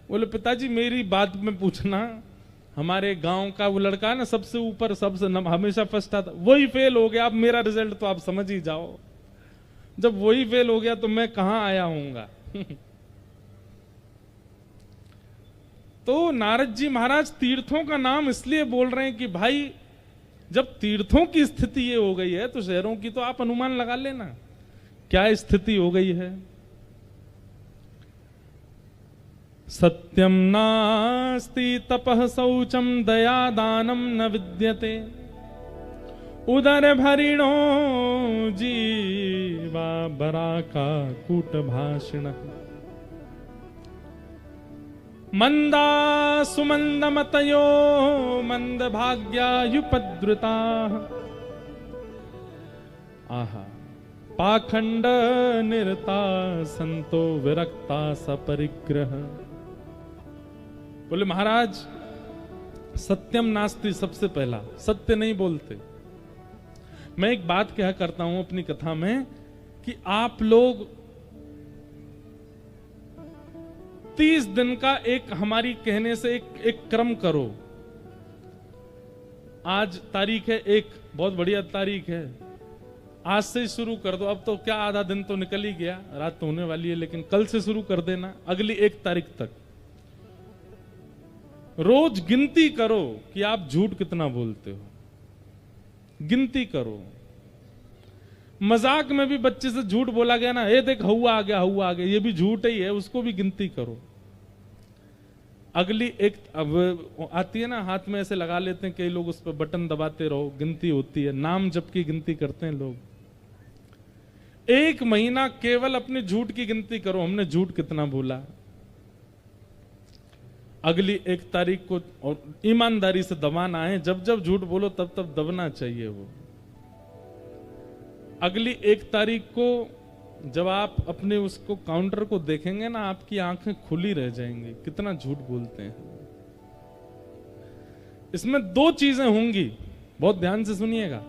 [SPEAKER 1] बोले पिताजी मेरी बात में पूछना, हमारे गांव का वो लड़का ना सबसे ऊपर हमेशा फर्स्ट आता, वही फेल हो गया, अब मेरा रिजल्ट तो आप समझ ही जाओ। जब वही फेल हो गया तो मैं कहां आया हूंगा। तो नारद जी महाराज तीर्थों का नाम इसलिए बोल रहे हैं कि भाई जब तीर्थों की स्थिति ये हो गई है, तो शहरों की तो आप अनुमान लगा लेना क्या स्थिति हो गई है। सत्यम नास्ति तपः शौचम दया दानम न विद्यते, उदर भरिणो जीवा बराका कूट भाषिण, मंदा सुमंद मतयो मंद भाग्यायुपद्रुता, आहा पाखंड निरता संतो विरक्ता सपरिग्रह। बोले महाराज सत्यम नास्ति, सबसे पहला सत्य नहीं बोलते। मैं एक बात क्या करता हूं अपनी कथा में कि आप लोग 30 दिन का एक हमारी कहने से एक क्रम करो। आज तारीख है 1, बहुत बढ़िया तारीख है, आज से शुरू कर दो। अब तो क्या आधा दिन तो निकल ही गया, रात तो होने वाली है, लेकिन कल से शुरू कर देना अगली 1 तारीख तक। रोज गिनती करो कि आप झूठ कितना बोलते हो, गिनती करो। मजाक में भी बच्चे से झूठ बोला गया ना, ये देख हुआ आ गया, ये भी झूठ ही है, उसको भी गिनती करो। अगली एक अब आती है ना, हाथ में ऐसे लगा लेते हैं कई लोग, उस पर बटन दबाते रहो, गिनती होती है, नाम जप की गिनती करते हैं लोग। 1 महीना केवल अपने झूठ की गिनती करो, हमने झूठ कितना बोला। अगली 1 तारीख को और ईमानदारी से दबाना है, जब जब झूठ बोलो तब तब दबना चाहिए वो। अगली 1 तारीख को जब आप अपने उसको काउंटर को देखेंगे ना, आपकी आंखें खुली रह जाएंगी, कितना झूठ बोलते हैं। इसमें 2 चीजें होंगी, बहुत ध्यान से सुनिएगा।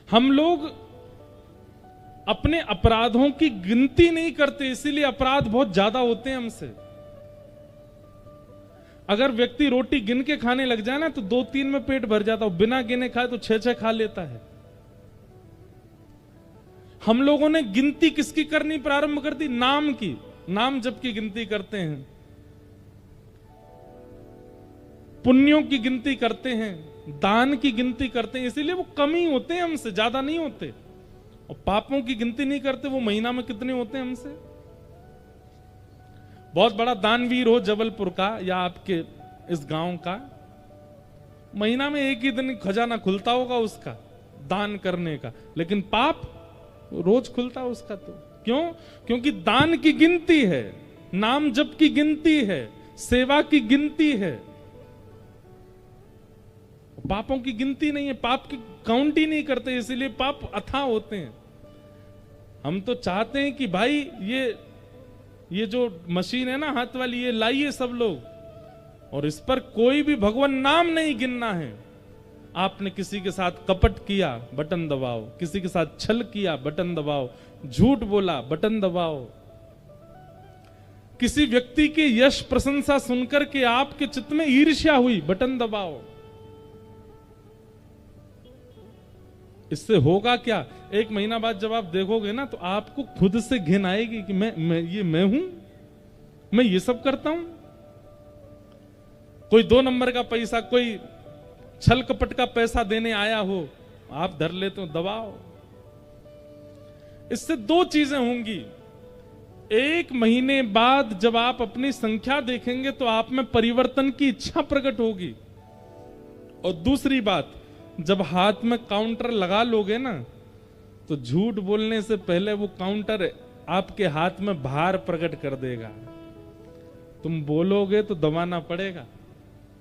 [SPEAKER 1] हम लोग अपने अपराधों की गिनती नहीं करते, इसीलिए अपराध बहुत ज्यादा होते हैं हमसे। अगर व्यक्ति रोटी गिन के खाने लग जाए ना, तो 2-3 में पेट भर जाता है, बिना गिने खाए तो 6-6 खा लेता है। हम लोगों ने गिनती किसकी करनी प्रारंभ कर दी? नाम की, नाम जप की गिनती करते हैं, पुण्यों की गिनती करते हैं, दान की गिनती करते हैं, इसीलिए वो कम ही होते हैं हमसे, ज्यादा नहीं होते। और पापों की गिनती नहीं करते, वो महीना में कितने होते हैं हमसे। बहुत बड़ा दानवीर हो जबलपुर का या आपके इस गांव का, महीना में 1 ही दिन खजाना खुलता होगा उसका दान करने का, लेकिन पाप रोज खुलता है उसका। तो क्यों? क्योंकि दान की गिनती है, नाम जप की गिनती है, सेवा की गिनती है, पापों की गिनती नहीं है, पाप की काउंट ही नहीं करते, इसीलिए पाप अथाह होते हैं। हम तो चाहते हैं कि भाई ये जो मशीन है ना हाथ वाली, ये लाइए सब लोग, और इस पर कोई भी भगवान नाम नहीं गिनना है। आपने किसी के साथ कपट किया, बटन दबाओ, किसी के साथ छल किया, बटन दबाओ, झूठ बोला, बटन दबाओ, किसी व्यक्ति की यश प्रशंसा सुनकर के आपके चित्त में ईर्ष्या हुई, बटन दबाओ। इससे होगा क्या? 1 महीना बाद जब आप देखोगे ना, तो आपको खुद से घिन आएगी कि मैं हूं, मैं ये सब करता हूं? कोई 2 नंबर का पैसा, कोई छल कपट का पैसा देने आया हो, आप धर लेते हो, दबाओ। इससे 2 चीजें होंगी। 1 महीने बाद जब आप अपनी संख्या देखेंगे तो आप में परिवर्तन की इच्छा प्रकट होगी। और दूसरी बात, जब हाथ में काउंटर लगा लोगे ना, तो झूठ बोलने से पहले वो काउंटर आपके हाथ में भार प्रकट कर देगा। तुम बोलोगे तो दबाना पड़ेगा,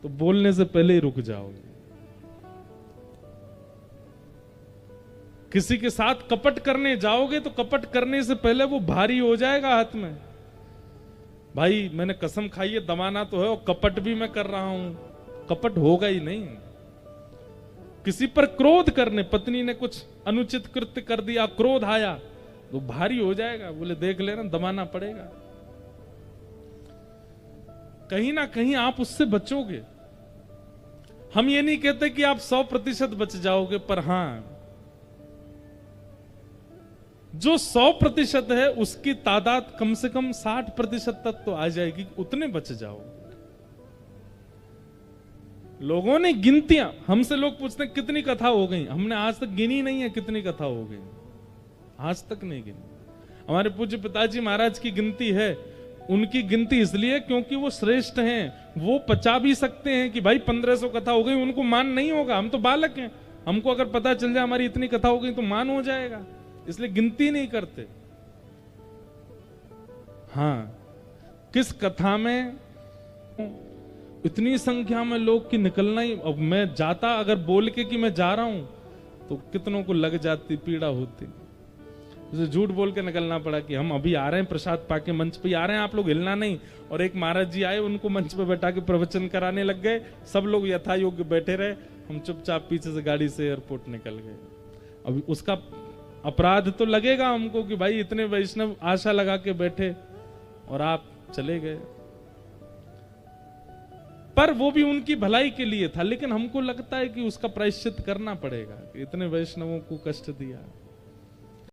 [SPEAKER 1] तो बोलने से पहले ही रुक जाओगे। किसी के साथ कपट करने जाओगे तो कपट करने से पहले वो भारी हो जाएगा हाथ में। भाई मैंने कसम खाई है, दबाना तो है, और कपट भी मैं कर रहा हूं, कपट होगा ही नहीं। किसी पर क्रोध करने, पत्नी ने कुछ अनुचित कृत्य कर दिया, क्रोध आया, तो भारी हो जाएगा। बोले देख लेना, दबाना पड़ेगा। कहीं ना कहीं आप उससे बचोगे। हम ये नहीं कहते कि आप 100% बच जाओगे, पर हां, जो 100% है उसकी तादाद कम से कम 60% तक तो आ जाएगी, उतने बच जाओ। लोगों ने गिनतियां, हमसे लोग पूछते हैं कितनी कथा हो गई, हमने आज तक गिनी नहीं है कितनी कथा हो गई, आज तक नहीं गिनी। हमारे पूज्य पिताजी महाराज की गिनती है, उनकी गिनती इसलिए क्योंकि वो श्रेष्ठ हैं, वो पचा भी सकते हैं कि भाई 1500 कथा हो गई, उनको मान नहीं होगा, हम तो बालक हैं, हमको अगर पता चल जाए हमारी इतनी कथा हो गई तो मान हो जाएगा, इसलिए गिनती नहीं करते। हां, किस कथा में इतनी संख्या में लोग की निकलना ही, अब मैं जाता अगर बोल के कि मैं जा रहा हूं तो कितनों को लग जाती, पीड़ा होती। झूठ बोल के निकलना पड़ा कि हम अभी आ रहे हैं, प्रसाद पाके मंच पे आ रहे हैं, आप लोग हिलना नहीं। और एक महाराज जी आए, उनको मंच पे बैठा के प्रवचन कराने लग गए, सब लोग यथा योग्य बैठे रहे, हम चुपचाप पीछे से गाड़ी से एयरपोर्ट निकल गए। अभी उसका अपराध तो लगेगा हमको कि भाई इतने वैष्णव आशा लगा के बैठे और आप चले गए, पर वो भी उनकी भलाई के लिए था। लेकिन हमको लगता है कि उसका प्रायश्चित करना पड़ेगा कि इतने वैष्णवों को कष्ट दिया।